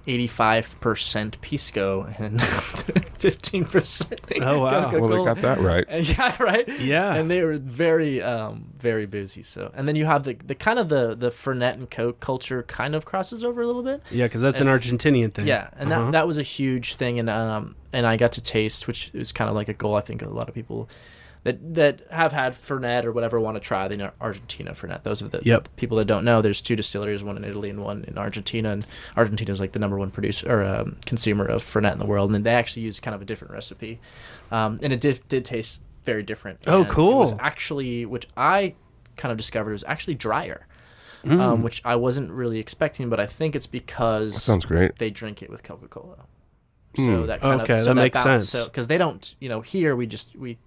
85% Pisco and 15%. Oh wow! Coca-Cola. Well, they got that right. Yeah, right. Yeah, and they were very, very boozy. So, and then you have the kind of the Fernet and Coke culture kind of crosses over a little bit. Yeah, because that's an Argentinian thing. Yeah, and that was a huge thing, and I got to taste, which is kind of like a goal. I think a lot of people that have had Fernet or whatever want to try the Argentina Fernet. Those are the people that don't know. There's two distilleries, one in Italy and one in Argentina, and Argentina is like the number one producer or consumer of Fernet in the world, and then they actually use kind of a different recipe, and it did taste very different. Oh, and cool! It was actually, which I kind of discovered, was actually drier. Which I wasn't really expecting, but I think it's because that sounds great. They drink it with Coca-Cola. So that kind that makes sense. So because they don't, here we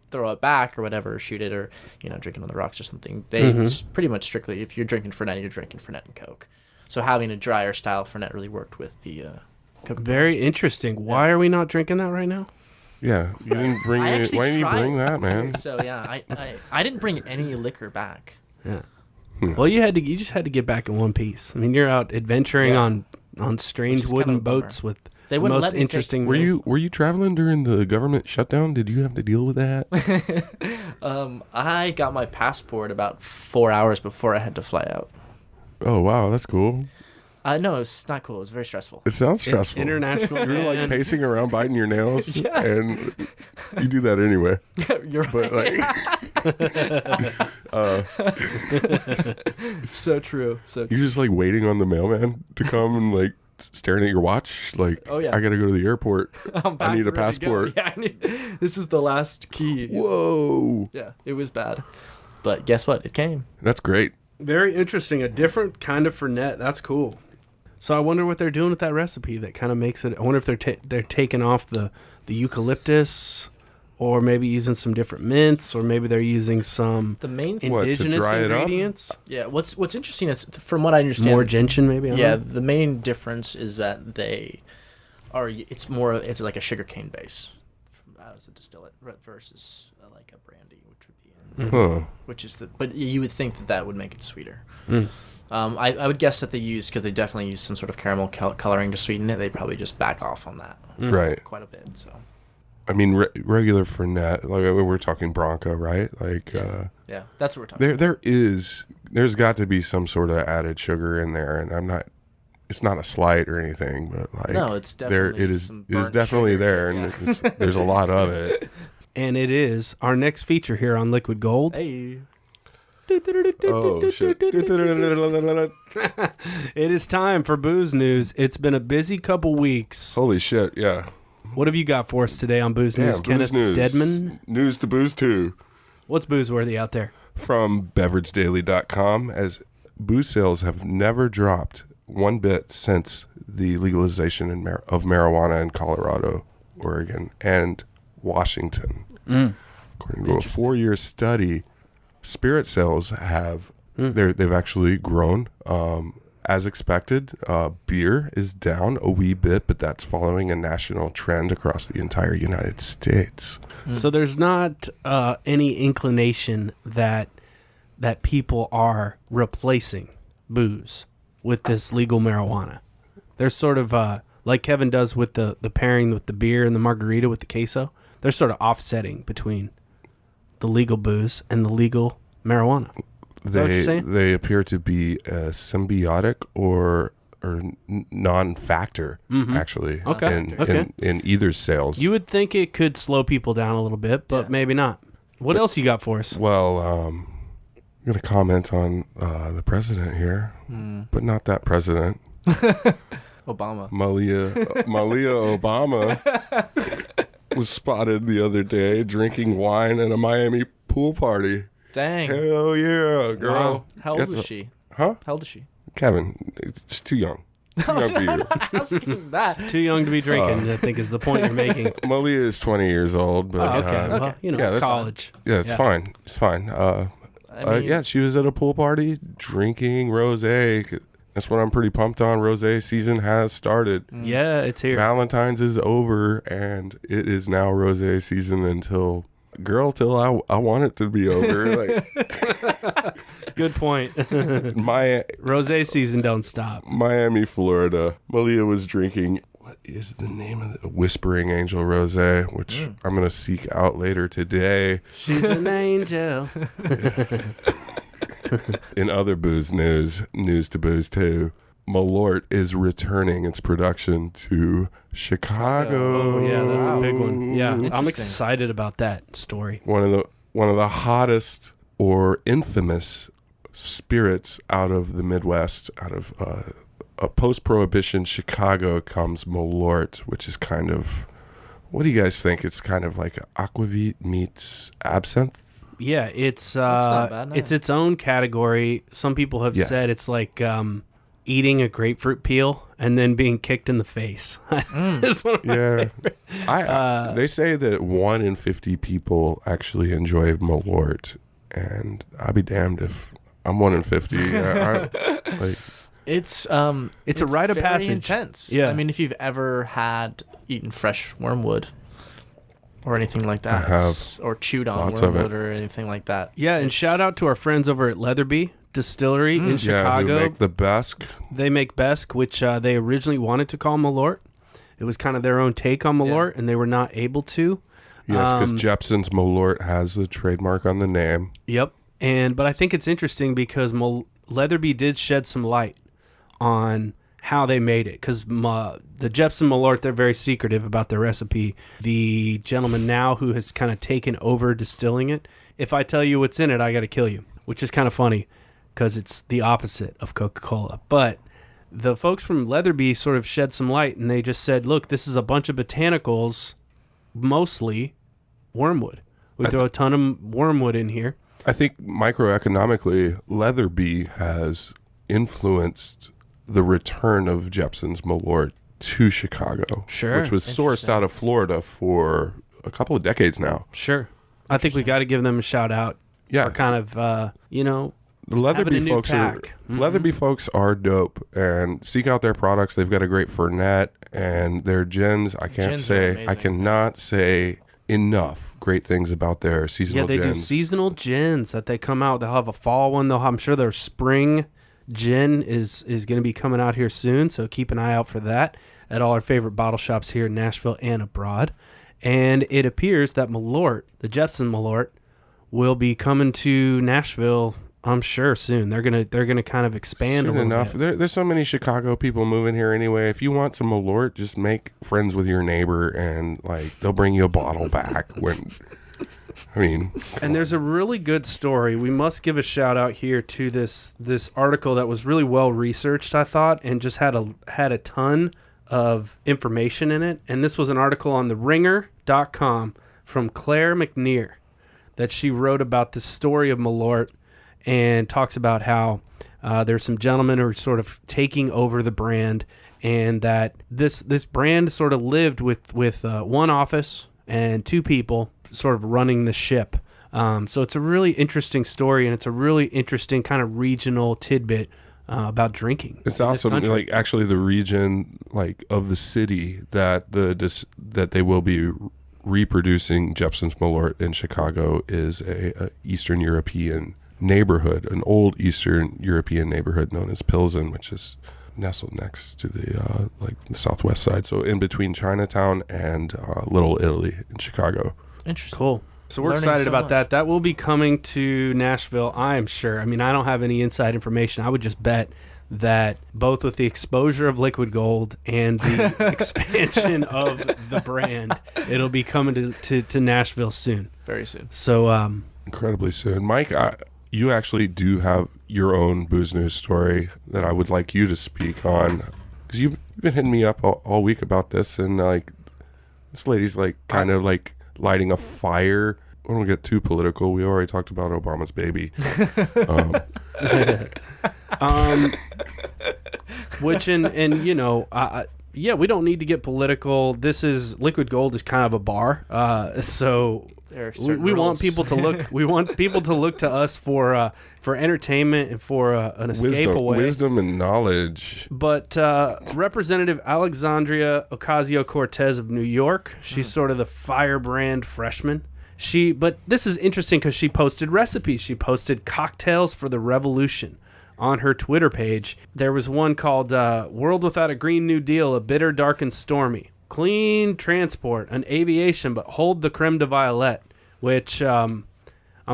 throw it back or whatever, or shoot it, or drink it on the rocks or something. They pretty much strictly, if you're drinking Fernet, you're drinking Fernet and Coke. So having a drier style Fernet really worked with the Coca-Cola. Very interesting. Why are we not drinking that right now? Yeah, you didn't bring it. Why didn't you bring that, man? So yeah, I didn't bring any liquor back. Yeah. Well, you just had to get back in one piece. I mean, you're out adventuring on strange wooden boats with the most interesting. Were you traveling during the government shutdown? Did you have to deal with that? I got my passport about 4 hours before I had to fly out. Oh wow, that's cool. No, it's not cool. It was very stressful. It sounds stressful. International. You're like pacing around, biting your nails, Yes. and you do that anyway. You're But like, so true. So you're just like waiting on the mailman to come and like staring at your watch. Like, oh yeah, I gotta go to the airport. I need a ready to go. passport. Yeah, this is the last key. Whoa. Yeah, it was bad, but guess what? It came. That's great. Very interesting. A different kind of Fernet. That's cool. So I wonder what they're doing with that recipe that kind of makes it. I wonder if they're taking off the eucalyptus, or maybe using some different mints, or maybe they're using some indigenous ingredients. Yeah. What's interesting is, from what I understand, more gentian maybe. The main difference is that they are. It's like a sugarcane base as a distillate versus like a brandy, which would be which is but you would think that would make it sweeter. Mm. I would guess that they use, because they definitely use some sort of caramel coloring to sweeten it, they'd probably just back off on that Right. quite a bit. So I mean, regular Fernet, like we're talking Bronco, right? Like, yeah, that's what we're talking. There's got to be some sort of added sugar in there, and it's not a slight or anything, but like, No, it's definitely it is definitely sugar, there, and there's a lot of it. And it is our next feature here on Liquid Gold. Hey. Oh shit! It is time for Booze News. It's been a busy couple weeks. Holy shit! Yeah. What have you got for us today on Booze News, Kenneth? News. Dedmon? News to booze too. What's boozeworthy out there? From beveragedaily.com, as booze sales have never dropped one bit since the legalization of marijuana in Colorado, Oregon, and Washington. According to a 4-year study, spirit sales they've actually grown as expected. Beer is down a wee bit, but that's following a national trend across the entire United States. So there's not any inclination that people are replacing booze with this legal marijuana. They're sort of like Kevin does with the pairing with the beer and the margarita with the queso. They're sort of offsetting between the legal booze and the legal marijuana. Is that what you're saying? They appear to be a symbiotic or non-factor, actually, Okay. in either sales. You would think it could slow people down a little bit, but maybe not. What else you got for us? Well, I'm going to comment on the president here, but not that president. Obama. Malia Obama was spotted the other day drinking wine at a Miami pool party. Dang. Hell yeah, girl. Wow. How old is she? Huh? How old is she? Kevin, it's too young. Too young for you. Asking that. Too young to be drinking, I think is the point you're making. Malia is 20 years old. But, Okay. Well, yeah, it's that's college. Yeah, it's fine. It's fine. Yeah, she was at a pool party drinking rosé. That's what I'm pretty pumped on. Rosé season has started. Yeah, it's here. Valentine's is over, and it is now rosé season till I want it to be over. Like, Good point. my Rosé season don't stop. Miami, Florida. Malia was drinking. What is the name of the Whispering Angel Rosé, which I'm gonna seek out later today. She's an angel. In other booze news to booze too, Malort is returning its production to Chicago. Oh yeah, that's a big one. Yeah, I'm Interesting. excited about that story. One of the hottest or infamous spirits out of the Midwest, out of a post-prohibition Chicago, comes Malort, which is kind of, what do you guys think? It's kind of like aquavit meets absinthe. Yeah, it's not bad, no. it's its own category. Some people have said it's like eating a grapefruit peel and then being kicked in the face. It's one of my favorite. They say that 1 in 50 people actually enjoy Malort, and I'll be damned if I'm 1 in 50. It's a rite of very passage. intense. Yeah. I mean, if you've ever eaten fresh wormwood or anything like that, I have. or chewed on Lots of wormwood it. or anything like that. Yeah, and shout out to our friends over at Leatherby Distillery in Yeah, Chicago. who make the best. They make Besk, which they originally wanted to call Malort. It was kind of their own take on Malort, and they were not able to. Yes, because Jepson's Malort has the trademark on the name. Yep. But I think it's interesting because Leatherby did shed some light on how they made it, because the Jepson Malort, they're very secretive about their recipe. The gentleman now who has kind of taken over distilling it, if I tell you what's in it, I got to kill you, which is kind of funny because it's the opposite of Coca-Cola. But the folks from Leatherby sort of shed some light, and they just said, look, this is a bunch of botanicals, mostly wormwood. We throw a ton of wormwood in here. I think microeconomically, Leatherby has influenced the return of Jepson's Malort to Chicago. Sure. Which was sourced out of Florida for a couple of decades now. Sure. I think we got to give them a shout out. Yeah. For kind of, The having a Leatherby new folks pack. Leatherby folks are dope, and seek out their products. They've got a great Fernet, and their gins. I Gins are amazing. cannot say enough great things about their seasonal Yeah, they gins. do seasonal gins that they come out. They'll have a fall one. I'm sure their spring gin is going to be coming out here soon, so keep an eye out for that at all our favorite bottle shops here in Nashville and abroad. And it appears that Malort, the Jepson Malort, will be coming to Nashville, I'm sure, soon. They're gonna kind of expand Soon a little enough. bit. There's so many Chicago people moving here anyway. If you want some Malort, just make friends with your neighbor, and like they'll bring you a bottle back. And there's a really good story. We must give a shout out here to this article that was really well researched, I thought, and just had a ton of information in it. And this was an article on theringer.com from Claire McNear that she wrote about the story of Malort, and talks about how there's some gentlemen who are sort of taking over the brand, and that this brand sort of lived with one office and two people sort of running the ship. So it's a really interesting story, and it's a really interesting kind of regional tidbit about drinking. It's awesome. Like actually, the region like of the city that they will be reproducing Jepson's Malort in Chicago is a Eastern European neighborhood, an old Eastern European neighborhood known as Pilsen, which is nestled next to the the southwest side, so in between Chinatown and Little Italy in Chicago. Interesting. Cool. So we're Learning excited so about much. that. That will be coming to Nashville, I am sure. I mean, I don't have any inside information. I would just bet that both with the exposure of Liquid Gold and the expansion of the brand, it'll be coming to Nashville soon. Very soon. So, Incredibly soon. Mike, you actually do have your own booze news story that I would like you to speak on, because you've been hitting me up all week about this, and like this lady's like kind of like lighting a fire. I don't get too political. We already talked about Obama's baby. Which and you know, yeah, we don't need to get political. Liquid Gold is kind of a bar, so There are we certain want rules. people to look. We want people to look to us for entertainment and for an escape away. Wisdom and knowledge. But Representative Alexandria Ocasio-Cortez of New York, she's sort of the firebrand freshman. But this is interesting because she posted recipes. She posted cocktails for the revolution on her Twitter page. There was one called World Without a Green New Deal, a bitter, dark, and stormy. Clean transport, an aviation, but hold the creme de violette, which I'm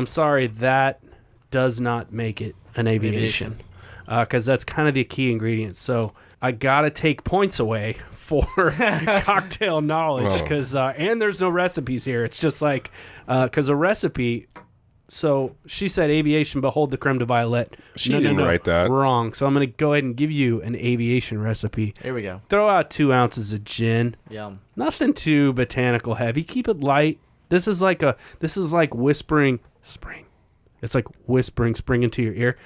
sorry, that does not make it an aviation. Because that's kind of the key ingredient. So I got to take points away for cocktail knowledge, because and there's no recipes here. It's just like, because a recipe... So she said aviation, but hold the creme de violette. She didn't write that. Wrong. So I'm going to go ahead and give you an aviation recipe. Here we go. Throw out 2 ounces of gin. Yum. Nothing too botanical heavy. Keep it light. This is like whispering spring. It's like whispering spring into your ear.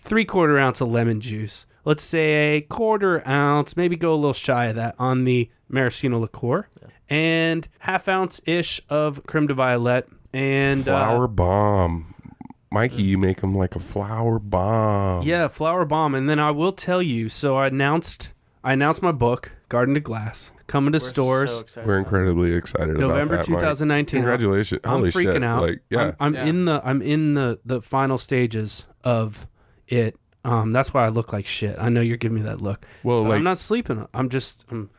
3/4 ounce of lemon juice. Let's say 1/4 ounce, maybe go a little shy of that on the maraschino liqueur. Yeah. And 1/2 ounce-ish of creme de violette. And Flower bomb. Mikey, you make them like a flower bomb. Yeah, flower bomb. And then I will tell you, so I announced my book, Garden to Glass, coming to stores. So excited We're about incredibly excited November about that, Mike. 2019. Congratulations. I'm Holy freaking shit. out. Like, yeah. I'm in the final stages of it. That's why I look like shit. I know you're giving me that look. Well, But like, I'm not sleeping. I'm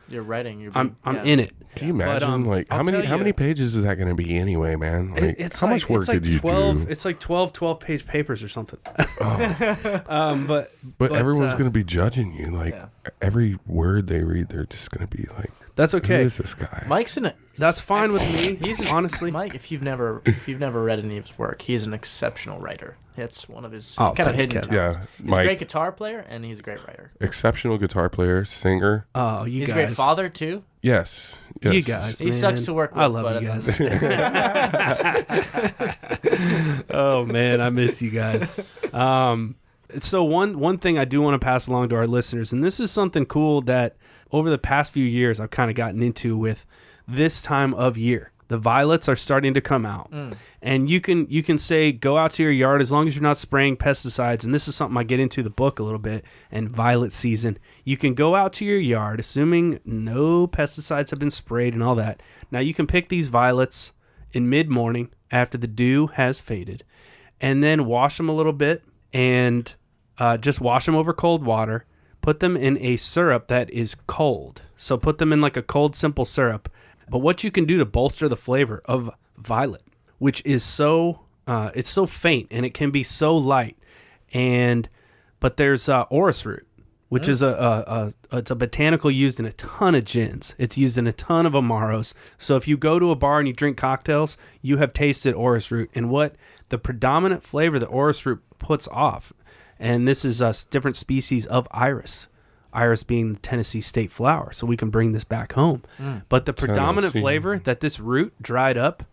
You're writing. I'm in it. can you imagine, But, how I'll tell many you- pages is that going to be anyway, man? Like, It's how much work did you 12, do? It's like 12-page papers or something. But but, everyone's going to be judging you. Like, Yeah. every word they read, they're just going to be like, That's who okay. is this guy? Mike's That's fine with me. He's honestly. Mike. If you've never read any of his work, he's an exceptional writer. It's one of his Oh, kind of thanks, hidden Kevin. talents. Yeah, He's a Mike, great guitar player and he's a great writer. exceptional guitar player, singer. Oh, you He's guys. a great father too. Yes. You guys. He man. sucks to work with. I love but you at guys. Oh man, I miss you guys. So one thing I do want to pass along to our listeners, and this is something cool that over the past few years I've kind of gotten into with this time of year. The violets are starting to come out. And you can say go out to your yard as long as you're not spraying pesticides, and this is something I get into the book a little bit, and violet season. You can go out to your yard assuming no pesticides have been sprayed and all that. Now you can pick these violets in mid-morning after the dew has faded, and then wash them a little bit and just wash them over cold water. Put them in a syrup that is cold. So put them in like a cold, simple syrup. But what you can do to bolster the flavor of violet, which is it's so faint and it can be so light. But there's orris root, which is it's a botanical used in a ton of gins. It's used in a ton of Amaros. So if you go to a bar and you drink cocktails, you have tasted orris root and what the predominant flavor that orris root puts off. And this is a different species of iris. Iris being the Tennessee state flower. So we can bring this back home. But the predominant flavor that this root dried up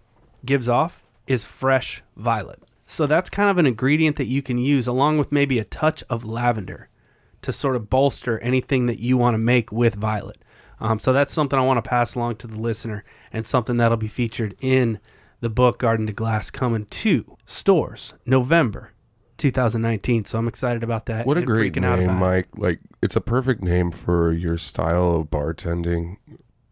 gives off is fresh violet. So that's kind of an ingredient that you can use along with maybe a touch of lavender to sort of bolster anything that you want to make with violet. So that's something I want to pass along to the listener and something that'll be featured in the book Garden to Glass coming to stores November 2019. So I'm excited about that. What a great name, Mike. Like, it's a perfect name for your style of bartending.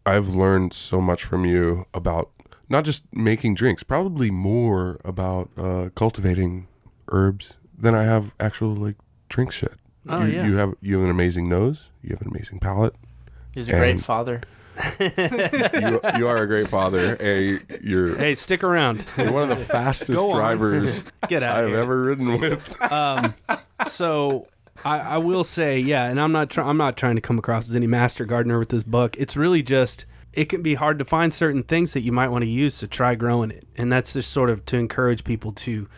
I've learned so much from you about not just making drinks, probably more about cultivating herbs than I have actual like drink shit. Oh, you have an amazing nose. You have an amazing palate. He's a great father. you are a great father. Hey, stick around. You're one of the fastest drivers I've ever ridden with. So I will say, yeah, and I'm not trying to come across as any master gardener with this book. It's really just, it can be hard to find certain things that you might want to use to try growing it, and that's just sort of to encourage people to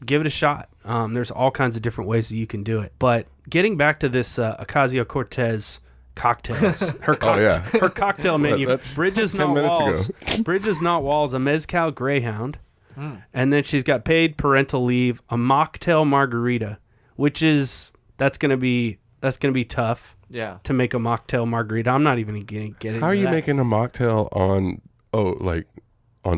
give it a shot. There's all kinds of different ways that you can do it. But getting back to this Ocasio-Cortez cocktails, her cocktail menu, Bridges Not Walls, Bridges Not Walls, a Mezcal Greyhound, and then she's got paid parental leave, a mocktail margarita, which is that's gonna be tough. Yeah, to make a mocktail margarita. I'm not even gonna get it. How are you making a mocktail on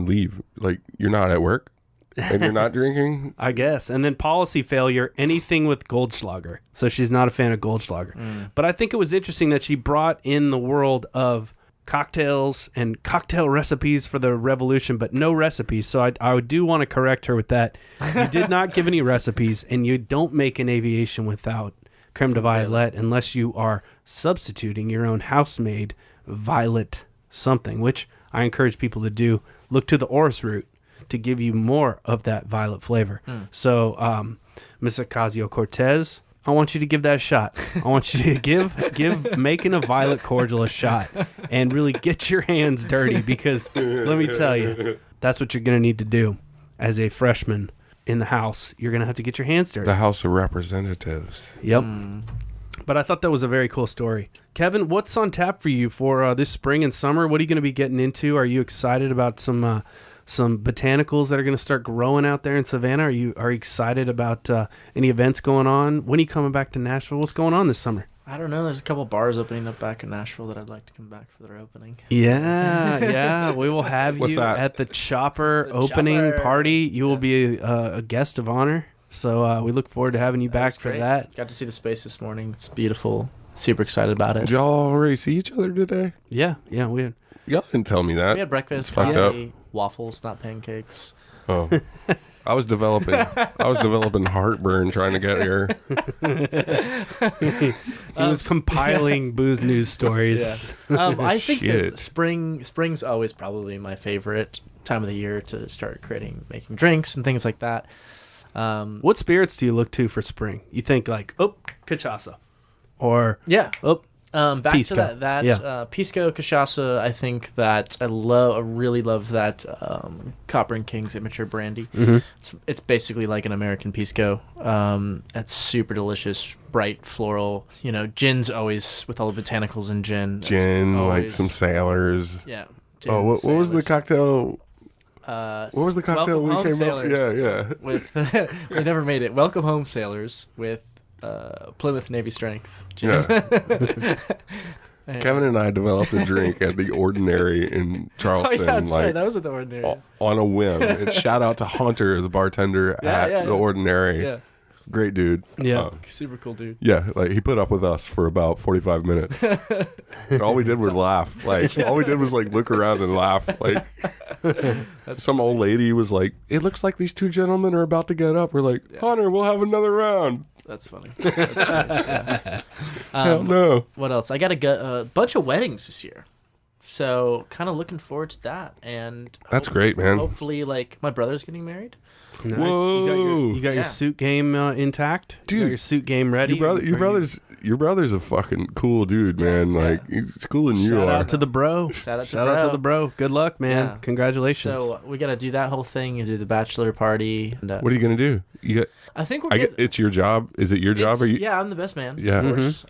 leave? Like, you're not at work and you're not drinking? I guess. And then policy failure, anything with Goldschlager. So she's not a fan of Goldschlager. But I think it was interesting that she brought in the world of cocktails and cocktail recipes for the revolution, but no recipes. So I do want to correct her with that. You did not give any recipes, and you don't make an aviation without creme de violet unless you are substituting your own house-made violet something, which I encourage people to do. Look to the orris root to give you more of that violet flavor. So, Miss Ocasio-Cortez, I want you to give that a shot. I want you to give making a violet cordial a shot and really get your hands dirty, because let me tell you, that's what you're going to need to do as a freshman in the house. You're going to have to get your hands dirty. The House of Representatives. Yep. But I thought that was a very cool story. Kevin, what's on tap for you for this spring and summer? What are you going to be getting into? Are you excited about some botanicals that are going to start growing out there in Savannah? Are you excited about any events going on? When are you coming back to Nashville? What's going on this summer? I don't know. There's a couple bars opening up back in Nashville that I'd like to come back for their opening. Yeah. We will have you at the Chopper opening party. You will be a guest of honor. So we look forward to having you back for that. Got to see the space this morning. It's beautiful. Super excited about it. Did y'all already see each other today? Yeah, we had. Y'all didn't tell me that. We had breakfast, fucked coffee, waffles, not pancakes. Oh. I was developing heartburn trying to get here. He was compiling booze news stories. Yeah. I think that spring's always probably my favorite time of the year to start making drinks and things like that. What spirits do you look to for spring? You think like, cachaça, or back Pisco. To that Pisco, cachaça. I think that I really love that Copper and King's Immature Brandy. It's basically like an American Pisco. It's super delicious, bright, floral. Gin's always, with all the botanicals in gin. Like some sailors. Yeah. What was the cocktail? What was the cocktail we came Sailors up? Yeah. With we never made it. Welcome Home Sailors with Plymouth Navy Strength. Yeah. Kevin and I developed a drink at the Ordinary in Charleston. That's right. That was at the Ordinary. On a whim. And shout out to Hunter, the bartender at the Ordinary. Yeah. Great dude. Yeah. Super cool dude. Yeah, like he put up with us for about 45 minutes. And all we did was laugh. Like all we did was like look around and laugh. Like some old lady was like, "It looks like these two gentlemen are about to get up." We're like, "Hunter, we'll have another round." That's funny. Yeah. Hell no. What else? I got a bunch of weddings this year. So kind of looking forward to that. And That's great, man. Hopefully, like, my brother's getting married. Nice. Whoa. You got your suit game intact? Dude, you got your suit game ready? Your brother's a fucking cool dude, man. Like he's cooler than you Shout are. out to the bro. Shout out to the bro. Good luck, man. Yeah. Congratulations. So we got to do that whole thing and do the bachelor party. And, What are you gonna do? I think we're It's your job. Is it your job? Or you? Yeah, I'm the best man. Yeah. Of course.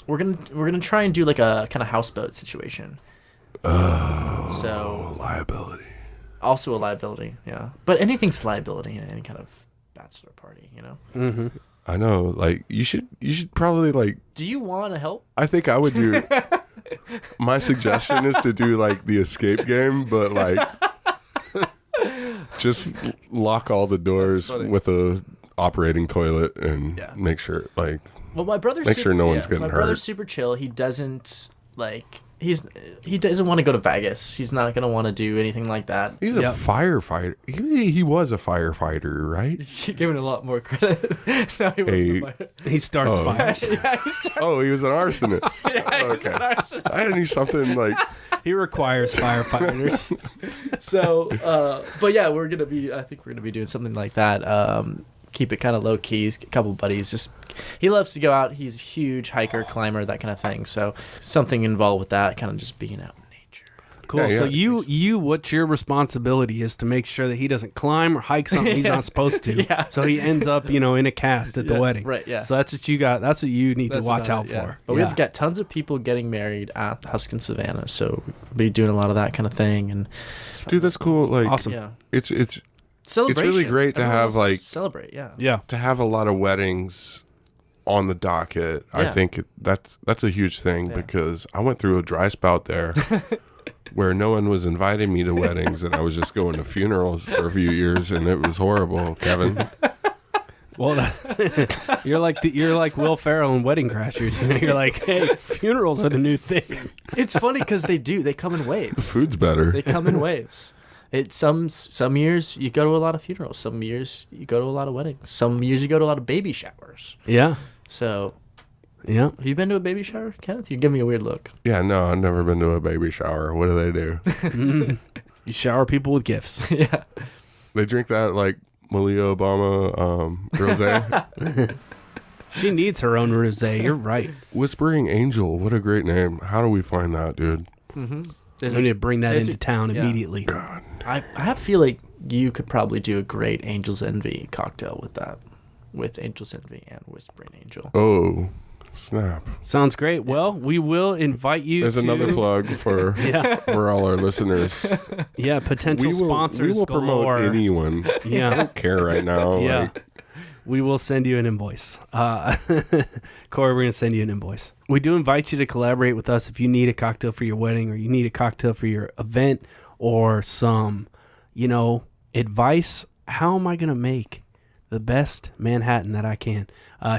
We're gonna try and do like a kind of houseboat situation. Oh. So liability. Also a liability, yeah. But anything's liability in any kind of bachelor party, you know. Mm-hmm. I know. Like you should probably like. Do you want to help? I think I would do. My suggestion is to do like the escape game, but like just lock all the doors with a operating toilet and make sure like. Well, my brother's make sure no one's getting hurt. My brother's super chill. He doesn't like. He doesn't want to go to Vegas. He's not going to want to do anything like that. He's a firefighter. He was a firefighter, right? You're giving a lot more credit. No, he wasn't a fighter. He starts fires. Oh, he was an arsonist. Yeah, he was an arsonist. I knew something like... He requires firefighters. So, but yeah, I think we're going to be doing something like that. Keep it kind of low key. A couple buddies. He loves to go out. He's a huge hiker, climber, that kind of thing. So something involved with that, kind of just being out in nature. Cool. Yeah, so you, what's your responsibility is to make sure that he doesn't climb or hike something he's not supposed to. Yeah. So he ends up, in a cast at the wedding. Right. Yeah. So that's what you got. That's what you need to watch out for. But we've got tons of people getting married at Husk Savannah. So we'll be doing a lot of that kind of thing. And dude, that's cool. Like, awesome. Yeah. It's celebration. It's really great to have like celebrate. Yeah. Yeah. To have a lot of weddings on the docket. Yeah. I think that's a huge thing because I went through a dry spout there where no one was inviting me to weddings and I was just going to funerals for a few years and it was horrible, Kevin. Well, you're like Will Ferrell in Wedding Crashers. You're like, hey, funerals are the new thing. It's funny because they come in waves. The food's better. They come in waves. Some years you go to a lot of funerals. Some years you go to a lot of weddings. Some years you go to a lot of baby showers. Yeah. So, yeah. Have you been to a baby shower, Kenneth? You give me a weird look. Yeah, no, I've never been to a baby shower. What do they do? You shower people with gifts. Yeah. They drink that like Malia Obama rosé. She needs her own rosé. You're right. Whispering Angel. What a great name. How do we find that, dude? Mm-hmm. We need to bring that into town immediately. God. I feel like you could probably do a great Angel's Envy cocktail with that. With Angel's Envy and Whispering Angel. Oh, snap. Sounds great. Well, we will invite you There's another plug for for all our listeners. Yeah, potential sponsors. We will promote anyone. Yeah. I don't care right now. Yeah. Like, we will send you an invoice. Corey, we're going to send you an invoice. We do invite you to collaborate with us if you need a cocktail for your wedding or you need a cocktail for your event or some, advice. How am I going to make the best Manhattan that I can?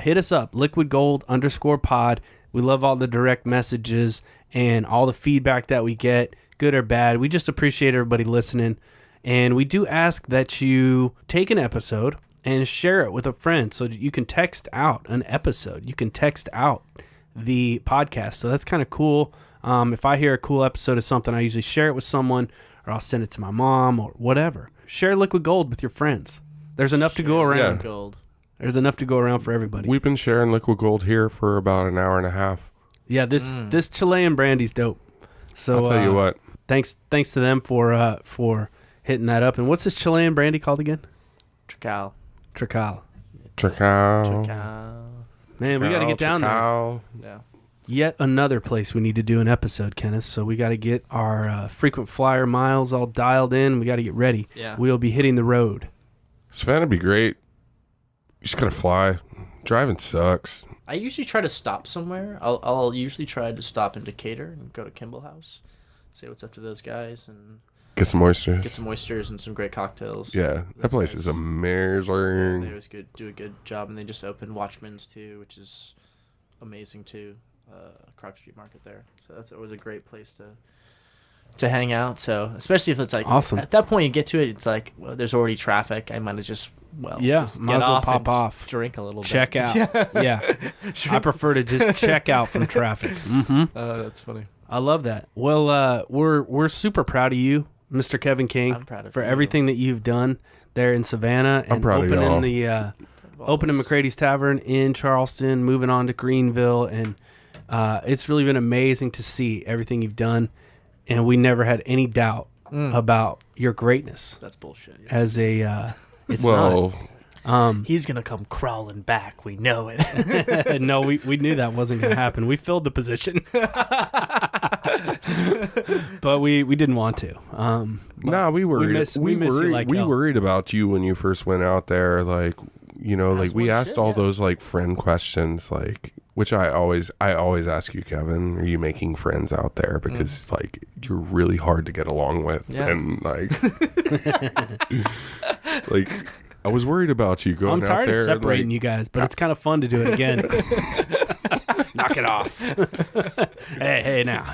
Hit us up, liquidgold_pod. We love all the direct messages and all the feedback that we get, good or bad. We just appreciate everybody listening. And we do ask that you take an episode and share it with a friend so that you can text out an episode. You can text out the podcast. So that's kind of cool. If I hear a cool episode of something, I usually share it with someone or I'll send it to my mom or whatever. Share Liquid Gold with your friends. There's enough to go around. Gold. There's enough to go around for everybody. we've been sharing Liquid Gold here for about an hour and a half. Yeah, this Chilean brandy's dope. So I'll tell you what. Thanks to them for hitting that up. And what's this Chilean brandy called again? Trical. Man, we got to get down there. Yeah. Yet another place we need to do an episode, Kenneth. So we got to get our frequent flyer miles all dialed in. We got to get ready. Yeah. We'll be hitting the road. Savannah'd be great. You just gotta fly. Driving sucks. I usually try to stop somewhere. I'll usually try to stop in Decatur and go to Kimball House, say what's up to those guys, and Get some oysters. Get some oysters and some great cocktails. Yeah, that place is amazing. They always do a good job, and they just opened Watchman's too, which is amazing too. Croc Street Market there, so that's always a great place to hang out. So especially if it's like awesome. At that point you get to it, it's like there's already traffic. I might have just might get as well off pop and off, drink a little check bit. out. Yeah. I prefer to just check out from traffic. That's funny. I love that. Well, we're super proud of you, Mr. Kevin King. I'm proud of for you. everything that you've done there in Savannah and proud of opening y'all. opening McCrady's Tavern in Charleston, moving on to Greenville, and it's really been amazing to see everything you've done, and we never had any doubt about your greatness. That's bullshit. As a, it's Well, not. He's gonna come crawling back. We know it. No, we knew that wasn't going to happen. We filled the position, but we didn't want to. nah, we worried. we miss you like we hell. worried about you when you first went out there. Like, you know, like we asked all those like friend questions, like which I always ask you, Kevin. Are you making friends out there? Because like you're really hard to get along with, and like, like. I was worried about you going out there. I'm tired of separating you guys, but it's kind of fun to do it again. Knock it off. Hey now.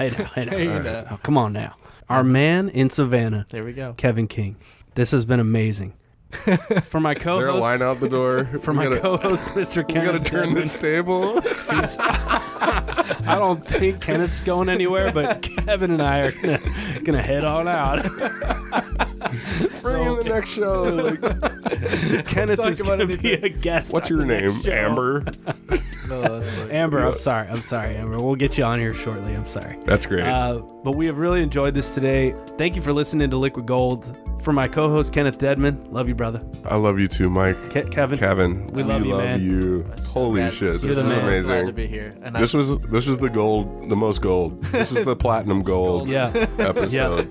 Oh, come on now. Our man in Savannah. There we go. Kevin King. This has been amazing. For my Is there a co-host, line out the door? for my co-host, Mr. We Kenneth. gotta turn this table. I don't think Kenneth's going anywhere, but Kevin and I are gonna head on out. Bring in the next show. Like, Kenneth is going to be a guest. what's on your the name? next show. Amber. No, that's funny. Amber, I'm sorry, Amber. We'll get you on here shortly. I'm sorry. That's great. But we have really enjoyed this today. Thank you for listening to Liquid Gold. For my co-host, Kenneth Dedmon, love you, brother. I love you too, Mike. Kevin. Kevin, We love you, man. you. That's so Holy glad- shit, this You're the is man. Glad to amazing. be here. And This was the gold, the most gold. This is the platinum gold Yeah, episode.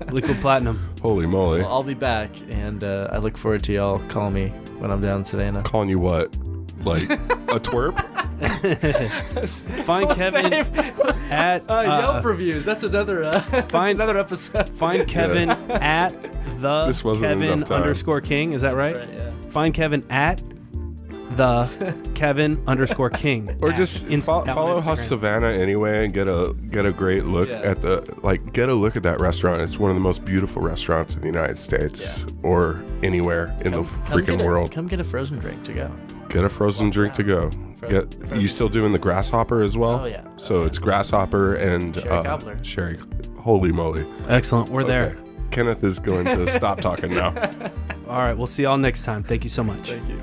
Liquid Platinum. Holy moly! I'll be back, and I look forward to y'all calling me when I'm down in Savannah. Calling you what? Like a twerp? Find Kevin at Yelp reviews. That's another. find another episode. Find Kevin at the This wasn't Kevin enough time. _King. Is that right? That's right, yeah. Find Kevin at the Kevin _King. Or just on follow Instagram. Husk Savannah anyway and get a great look at get a look at that restaurant. It's one of the most beautiful restaurants in the United States or anywhere in the freaking world. Come get a frozen drink to go. Get a frozen drink to go. You still doing the grasshopper as well? Oh, yeah. So it's grasshopper and Sherry cobbler. Sherry. Holy moly! Excellent. We're there. Kenneth is going to stop talking now. All right. We'll see y'all next time. Thank you so much. Thank you.